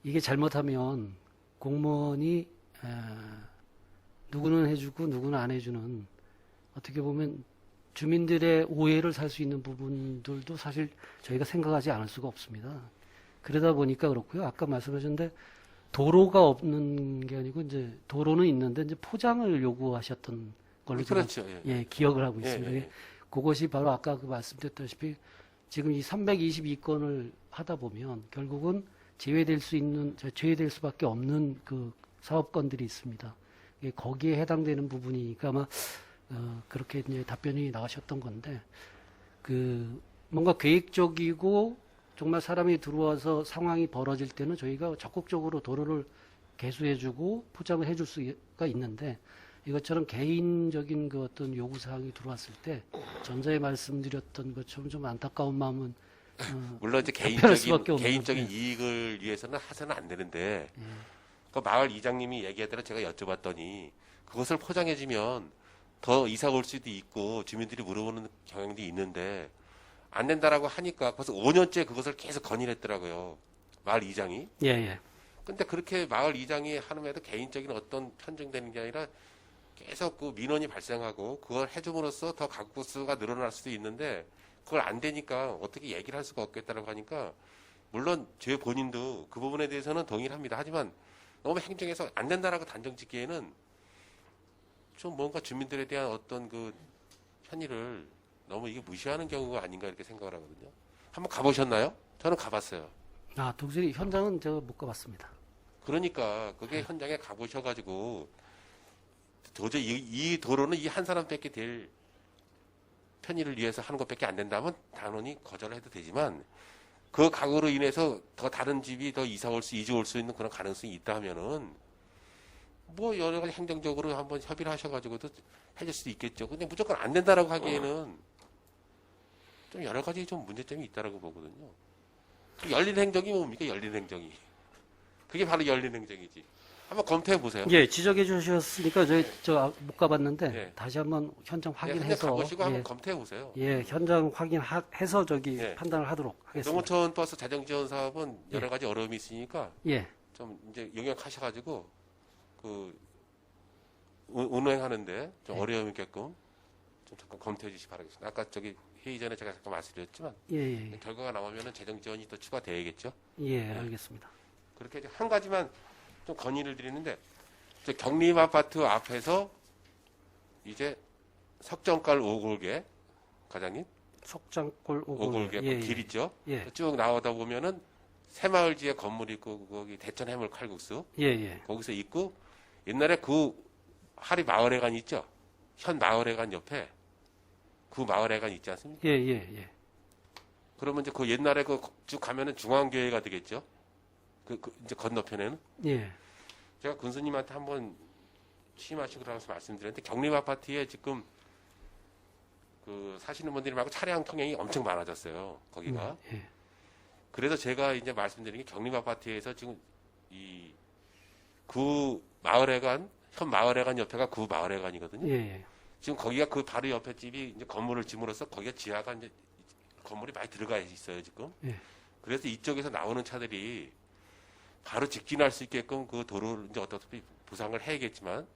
이게 잘못하면 공무원이 누구는 해주고 누구는 안 해주는 어떻게 보면 주민들의 오해를 살 수 있는 부분들도 사실 저희가 생각하지 않을 수가 없습니다. 그러다 보니까 그렇고요. 아까 말씀하셨는데 도로가 없는 게 아니고 이제 도로는 있는데 이제 포장을 요구하셨던 걸로 제가 그렇죠. 예. 기억을 하고 예, 있습니다. 예. 그것이 바로 아까 그 말씀드렸다시피 지금 이 322건을 하다 보면 결국은 제외될 수밖에 없는 그 사업건들이 있습니다. 거기에 해당되는 부분이니까 아마 그렇게 이제 답변이 나가셨던 건데 그 뭔가 계획적이고 정말 사람이 들어와서 상황이 벌어질 때는 저희가 적극적으로 도로를 개수해주고 포장을 해줄 수가 있는데 이것처럼 개인적인 그 어떤 요구사항이 들어왔을 때 전자에 말씀드렸던 것처럼 좀 안타까운 마음은 물론 이제 답변할 수밖에 없는 개인적인 네. 이익을 위해서는 해서는 안 되는데 예. 그 마을 이장님이 얘기하더라 제가 여쭤봤더니 그것을 포장해주면 더 이사 올 수도 있고 주민들이 물어보는 경향도 있는데 안 된다라고 하니까 벌써 5년째 그것을 계속 건의했더라고요. 마을 이장이. 예, 예. 근데 그렇게 마을 이장이 하는데도 개인적인 어떤 편중되는 게 아니라 계속 그 민원이 발생하고 그걸 해줌으로써 더 가구 수가 늘어날 수도 있는데 그걸 안 되니까 어떻게 얘기를 할 수가 없겠다라고 하니까 물론 제 본인도 그 부분에 대해서는 동의를 합니다. 하지만 너무 행정에서 안 된다라고 단정 짓기에는 좀 뭔가 주민들에 대한 어떤 그 편의를 너무 이게 무시하는 경우가 아닌가 이렇게 생각을 하거든요. 한번 가보셨나요? 저는 가봤어요. 아, 독수리 현장은 제가 못 가봤습니다. 그러니까 그게 현장에 가보셔가지고 도저히 이 도로는 이 한 사람밖에 될 편의를 위해서 하는 것밖에 안 된다면 단원이 거절을 해도 되지만 그 가구로 인해서 더 다른 집이 더 이사 올 수, 이주 올 수 있는 그런 가능성이 있다 하면은 뭐 여러 가지 행정적으로 한번 협의를 하셔가지고도 해줄 수도 있겠죠. 근데 무조건 안 된다라고 하기에는 좀 여러 가지 좀 문제점이 있다라고 보거든요. 열린 행정이 뭡니까? 열린 행정이. 그게 바로 열린 행정이지. 한번 검토해 보세요. 예, 지적해 주셨으니까 저 못 가봤는데 예. 다시 한번 현장 현장 확인해서 가보시고 한번 예, 검토해 보세요. 예, 현장 확인해서 저기 예. 판단을 하도록 하겠습니다. 농어촌 버스 자정 지원 사업은 여러 가지 어려움이 있으니까 예, 좀 이제 용역하셔가지고 그 운행하는데 좀 예. 어려움이 있게끔 좀 잠깐 검토해 주시기 바라겠습니다. 아까 저기 회의 전에 제가 잠깐 말씀드렸지만 예, 예, 결과가 나오면은 재정 지원이 또 추가되겠죠. 예, 알겠습니다. 그렇게 이제 한 가지만 좀 건의를 드리는데 저 경림 아파트 앞에서 이제 석정갈 오골개 과장님 석장골 오골개 예, 그 길 있죠. 예, 쭉 나오다 보면은 새마을지에 건물 있고 거기 대천 해물 칼국수 예, 예, 거기서 있고 옛날에 그 하리 마을회관 있죠. 현 마을회관 옆에 그 마을회관 있지 않습니까? 예, 예, 예, 그러면 이제 그 옛날에 그 쭉 가면은 중앙교회가 되겠죠. 그 이제 건너편에는 예, 제가 군수님한테 한번 취임하시고 나서 말씀드렸는데 경림 아파트에 지금 그 사시는 분들이 말고 차량 통행이 엄청 많아졌어요. 거기가. 예, 그래서 제가 이제 말씀드린 게 경림 아파트에서 지금 이 구 마을회관 현 마을회관 옆에가 구 마을회관이거든요. 예, 예, 지금 거기가 그 바로 옆에 집이 이제 건물을 짓으로써 거기가 지하가 이제 건물이 많이 들어가 있어요 지금. 예. 그래서 이쪽에서 나오는 차들이 바로 직진할 수 있게끔 그 도로를 이제 어떻게 보상을 해야겠지만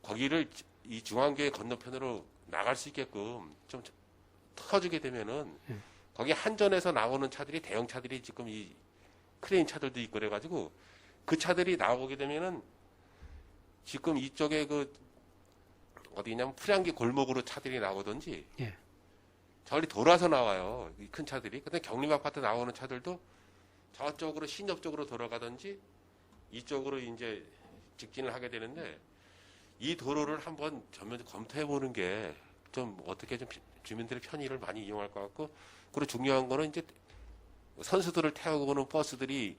거기를 이 중앙교회 건너편으로 나갈 수 있게끔 좀 터주게 되면은 예. 거기 한전에서 나오는 차들이 대형 차들이 지금 이 크레인 차들도 있고 그래가지고 그 차들이 나오게 되면은 지금 이쪽에 그 어디냐면 프량기 골목으로 차들이 나오든지 예. 저리 돌아서 나와요. 이 큰 차들이. 근데 경림 아파트 나오는 차들도 저쪽으로 신협 쪽으로 돌아가든지 이쪽으로 이제 직진을 하게 되는데 이 도로를 한번 전면 검토해 보는 게 좀 어떻게 좀 주민들의 편의를 많이 이용할 것 같고, 그리고 중요한 거는 이제 선수들을 태우고 오는 버스들이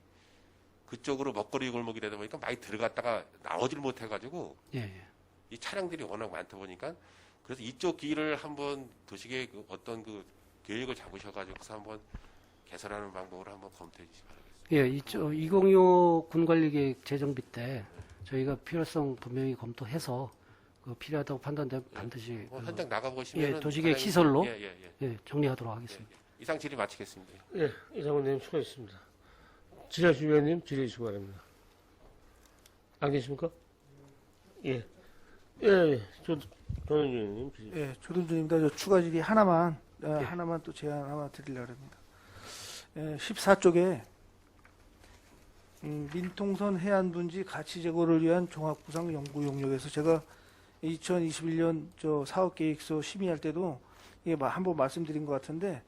그쪽으로 먹거리 골목이 되다 보니까 많이 들어갔다가 나오질 못해가지고 예, 예. 이 차량들이 워낙 많다 보니까 그래서 이쪽 길을 한번 도시계획 어떤 그 계획을 잡으셔가지고서 한번 개설하는 방법을 한번 검토해 주시기 바라겠습니다. 예, 2025 군관리계획 재정비 때 저희가 필요성 분명히 검토해서 그 필요하다고 판단되면 반드시 현장 나가보시면 예, 도시계획 시설로 예. 예, 정리하도록 하겠습니다. 이상 질의 마치겠습니다. 예, 이상훈님 수고했습니다. 지라시 위원님 질의 주시기 바랍니다. 안 계십니까? 예. 예, 조는 위원님 질의. 예, 조동준입니다. 저 추가 질의 하나만 또 제안 하나 드리려고 합니다. 14쪽에 민통선 해안분지 가치 제고를 위한 종합구상 연구 용역에서 제가 2021년 저 사업계획서 심의할 때도 이게 한번 말씀드린 것 같은데,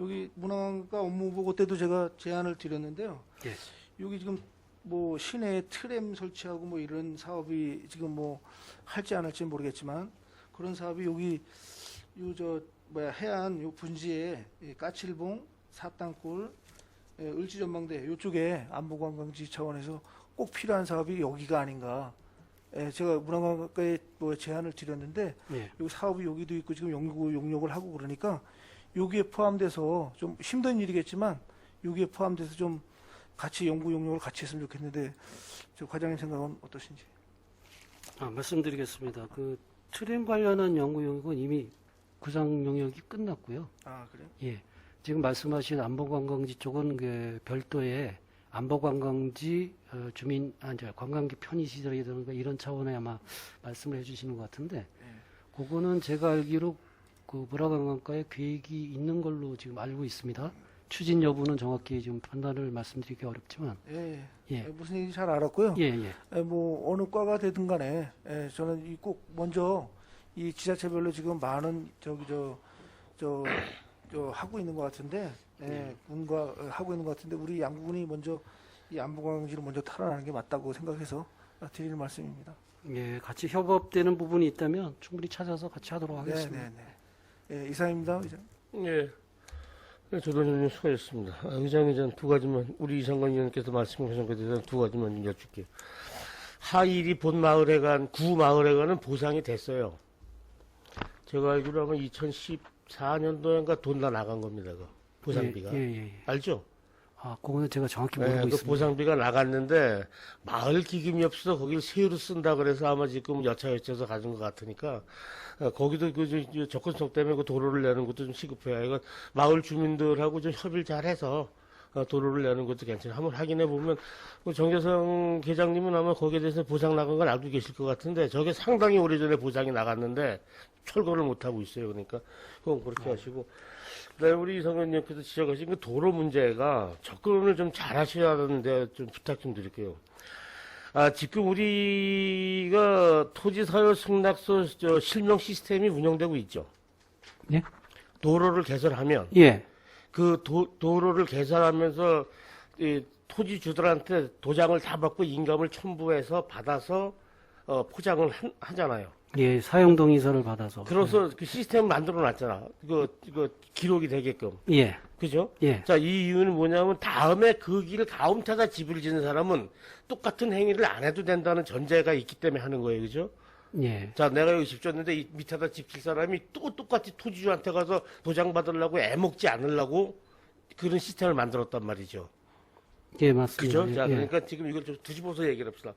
여기 문화관광 업무보고 때도 제가 제안을 드렸는데요. 예. 여기 지금 뭐 시내에 트램 설치하고 뭐 이런 사업이 지금 뭐 할지 안 할지 모르겠지만, 그런 사업이 여기 해안 요 분지에 까칠봉, 사땅골, 을지전망대 요쪽에 안보관광지 차원에서 꼭 필요한 사업이 여기가 아닌가. 제가 문화관광과에 뭐 제안을 드렸는데, 예. 여기 사업이 여기도 있고 지금 연구 용역을 하고 그러니까 여기에 포함돼서 좀 힘든 일이겠지만 여기에 포함돼서 좀 같이 연구 용역을 같이 했으면 좋겠는데, 저 과장님 생각은 어떠신지? 말씀드리겠습니다. 그 트램 관련한 연구 용역은 이미 구상 용역이 끝났고요. 아, 그래요? 예. 지금 말씀하신 안보관광지 쪽은 그 별도의 안보관광지 주민 이제 관광객 편의시설이라든가 이런 차원의 아마 말씀을 해주시는 것 같은데, 그거는 제가 알기로 그 문화관광과에 계획이 있는 걸로 지금 알고 있습니다. 추진 여부는 정확히 지금 판단을 말씀드리기 어렵지만, 예. 무슨 얘기인지 잘 알았고요. 예. 뭐 어느 과가 되든 간에 저는 꼭 먼저 이 지자체별로 지금 많은 하고 있는 것 같은데, 군과 하고 있는 것 같은데 우리 양구군이 먼저 이 안보관광지를 먼저 탈환하는 게 맞다고 생각해서 드리는 말씀입니다. 예, 같이 협업되는 부분이 있다면 충분히 찾아서 같이 하도록 하겠습니다. 네. 이상입니다. 의장. 예. 조동준님 수고했습니다. 의장이 전 두 가지만, 우리 이상관 의원께서 말씀하신 것에 대해서 두 가지만 좀 여쭐게요. 하일이 본 마을회관, 구 마을회관은 보상이 됐어요. 제가 알기로 하면 2014년도인가 돈 다 나간 겁니다. 그 보상비가. 예. 알죠? 그거는 제가 정확히 모르고 그 있습니다. 보상비가 나갔는데 마을 기금이 없어서 거기를 세로 쓴다 그래서 아마 지금 여차여차해서 가진 것 같으니까, 거기도 그 접근성 때문에 그 도로를 내는 것도 좀 시급해요. 이건 마을 주민들하고 좀 협의를 잘해서 도로를 내는 것도 괜찮아요. 한번 확인해 보면 정재성 계장님은 아마 거기에 대해서 보상 나간 걸 알고 계실 것 같은데, 저게 상당히 오래전에 보상이 나갔는데 철거를 못 하고 있어요. 그러니까 그건 그렇게 하시고, 그다음에 우리 이성현님께서 지적하신 그 도로 문제가 접근을 좀 잘하셔야 하는데 좀 부탁 좀 드릴게요. 지금 우리가 토지 사유 승낙서 실명 시스템이 운영되고 있죠. 예? 도로를 개설하면 예. 그 도로를 개설하면서 이 토지주들한테 도장을 다 받고 인감을 첨부해서 받아서 포장을 하잖아요. 예, 사용 동의서를 받아서. 그래서 그 시스템을 만들어 놨잖아. 이거 기록이 되게끔. 예. 그죠? 예. 자, 이 이유는 뭐냐면 다음에 그 길 가운데다 집을 짓는 사람은 똑같은 행위를 안 해도 된다는 전제가 있기 때문에 하는 거예요. 그죠? 예. 자, 내가 여기 집 줬는데 이 밑에다 집 질 사람이 또 똑같이 토지주한테 가서 도장 받으려고 애먹지 않으려고 그런 시스템을 만들었단 말이죠. 예, 맞습니다. 그죠? 자, 예. 그러니까 지금 이걸 좀 뒤집어서 얘기를 합시다.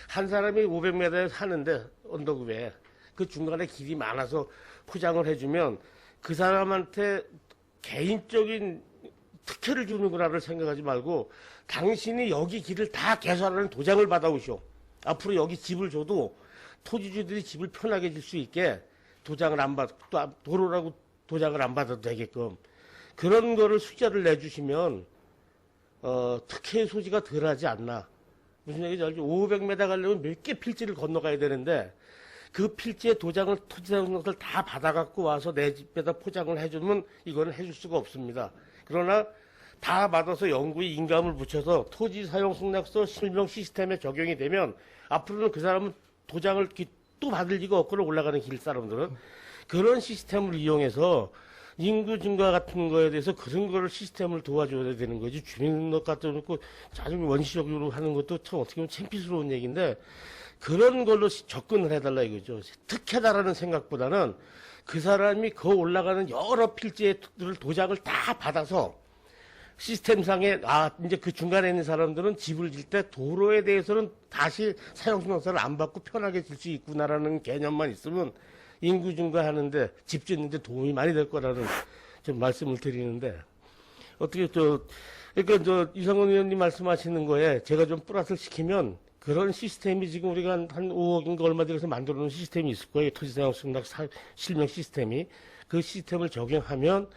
한 사람이 500m에 사는데, 언덕 위에. 그 중간에 길이 많아서 포장을 해주면 그 사람한테 개인적인 특혜를 주는구나를 생각하지 말고, 당신이 여기 길을 다 개설하는 도장을 받아오쇼. 앞으로 여기 집을 줘도 토지주들이 집을 편하게 질 수 있게 도장을 안 받, 또 도로라고 도장을 안 받아도 되게끔. 그런 거를 수자를 내주시면 특혜의 소지가 덜하지 않나. 무슨 얘기인지 알죠? 500m 가려면 몇 개 필지를 건너가야 되는데 그 필지의 도장을 토지사용권을 다 받아갖고 와서 내 집에다 포장을 해주면 이거는 해줄 수가 없습니다. 그러나 다 받아서 영구히 인감을 붙여서 토지사용승낙서 실명 시스템에 적용이 되면 앞으로는 그 사람은 도장을 또 받을 리가 없거나 올라가는 길 사람들은 그런 시스템을 이용해서 인구 증가 같은 거에 대해서 그런 거를 시스템을 도와줘야 되는 거지. 주민등록 갖다 놓고 아주 원시적으로 하는 것도 참 어떻게 보면 창피스러운 얘기인데 그런 걸로 접근을 해달라 이거죠. 특혜다라는 생각보다는 그 사람이 그 올라가는 여러 필지의 도장을 다 받아서 시스템상에 이제 그 중간에 있는 사람들은 집을 질 때 도로에 대해서는 다시 사용승낙서를 안 받고 편하게 질 수 있구나라는 개념만 있으면 인구 증가하는데 집 짓는데 도움이 많이 될 거라는 좀 말씀을 드리는데 어떻게 그러니까 이상원 의원님 말씀하시는 거에 제가 좀 플러스를 시키면 그런 시스템이 지금 우리가 한 5억인가 얼마 들여서 만들어 놓은 시스템이 있을 거예요. 토지사용승낙 실명 시스템이. 그 시스템을 적용하면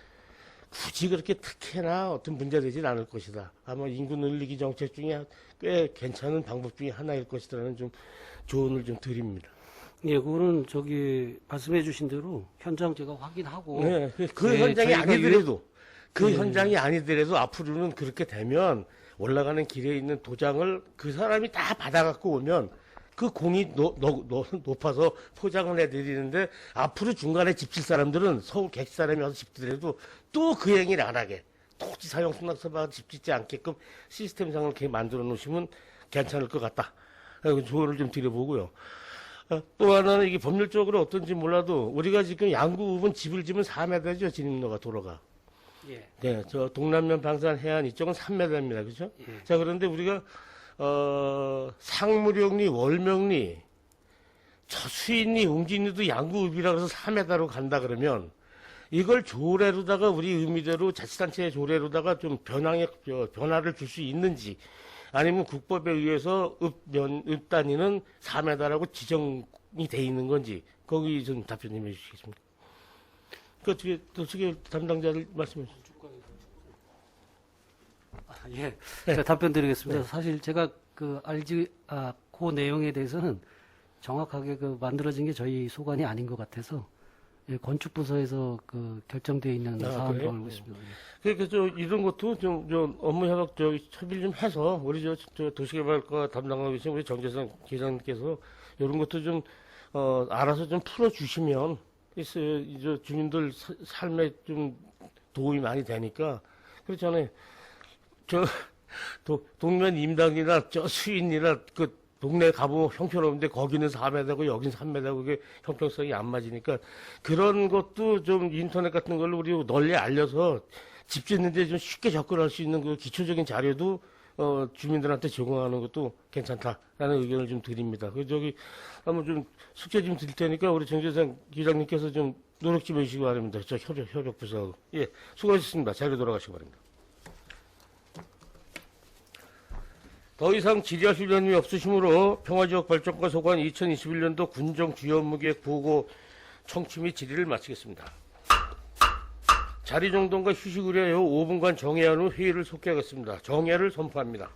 굳이 그렇게 특혜나 어떤 문제되진 않을 것이다. 아마 인구 늘리기 정책 중에 꽤 괜찮은 방법 중에 하나일 것이라는 좀 조언을 좀 드립니다. 예, 그거는 말씀해 주신 대로 현장 제가 확인하고 네, 그 예, 현장이 저희가 아니더라도 그 예. 현장이 아니더라도 앞으로는 그렇게 되면 올라가는 길에 있는 도장을 그 사람이 다 받아갖고 오면 그 공이 높아서 포장을 해드리는데 앞으로 중간에 집질 사람들은 서울 객지 사람이 와서 집지더라도 또 그 행위를 안 하게 토지 사용 승낙서 받아 집 짓지 않게끔 시스템상을 이렇게 만들어 놓으시면 괜찮을 것 같다. 조언을 좀 드려보고요. 또 하나는 이게 법률적으로 어떤지 몰라도 우리가 지금 양구읍은 집을 지면 4m죠. 진입로가 도로가. 예. 네, 저 동남면 방산 해안 이쪽은 3m입니다. 그죠? 예. 자, 그런데 우리가 상무령리, 월명리, 수인리, 웅진리도 양구읍이라 그래서 4m로 간다 그러면 이걸 조례로다가 우리 의미대로 자치단체의 조례로다가 좀 변화를 줄 수 있는지 아니면 국법에 의해서 읍 단위는 4m라고 지정이 돼 있는 건지 거기 좀 답변 좀 해주시겠습니까? 그 어떻게 담당자들 말씀해 주시죠. 예, 제가 답변 드리겠습니다. 사실 제가 그 내용에 대해서는 정확하게 만들어진 게 저희 소관이 아닌 것 같아서 예, 건축부서에서 결정되어 있는 사안으로 그래요? 알고 있습니다. 그러니까 이런 것도 좀 업무 협약 협의를 좀 해서 우리 도시개발과 담당하고 계신 우리 정재성 기자님께서 이런 것도 좀 알아서 좀 풀어주시면 있어요. 주민들 삶에 좀 도움이 많이 되니까 그렇잖아요. 동면 임당이나 수인이나 동네 가보면 형편없는데 거기는 4m고 여긴 3m고 그게 형평성이 안 맞으니까 그런 것도 좀 인터넷 같은 걸로 우리 널리 알려서 집 짓는데 좀 쉽게 접근할 수 있는 그 기초적인 자료도 주민들한테 제공하는 것도 괜찮다라는 의견을 좀 드립니다. 한번 좀 숙제 좀 드릴 테니까 우리 정재상 기장님께서 좀 노력 좀 해주시기 바랍니다. 저 협약부서하고. 예, 수고하셨습니다. 자료 돌아가시기 바랍니다. 더 이상 질의하실 의원이 없으시므로 평화지역 발전과 소관 2021년도 군정 주요 업무계획 보고 청취 및 질의를 마치겠습니다. 자리 정돈과 휴식을 위하여 5분간 정회한 후 회의를 속개하겠습니다. 정회를 선포합니다.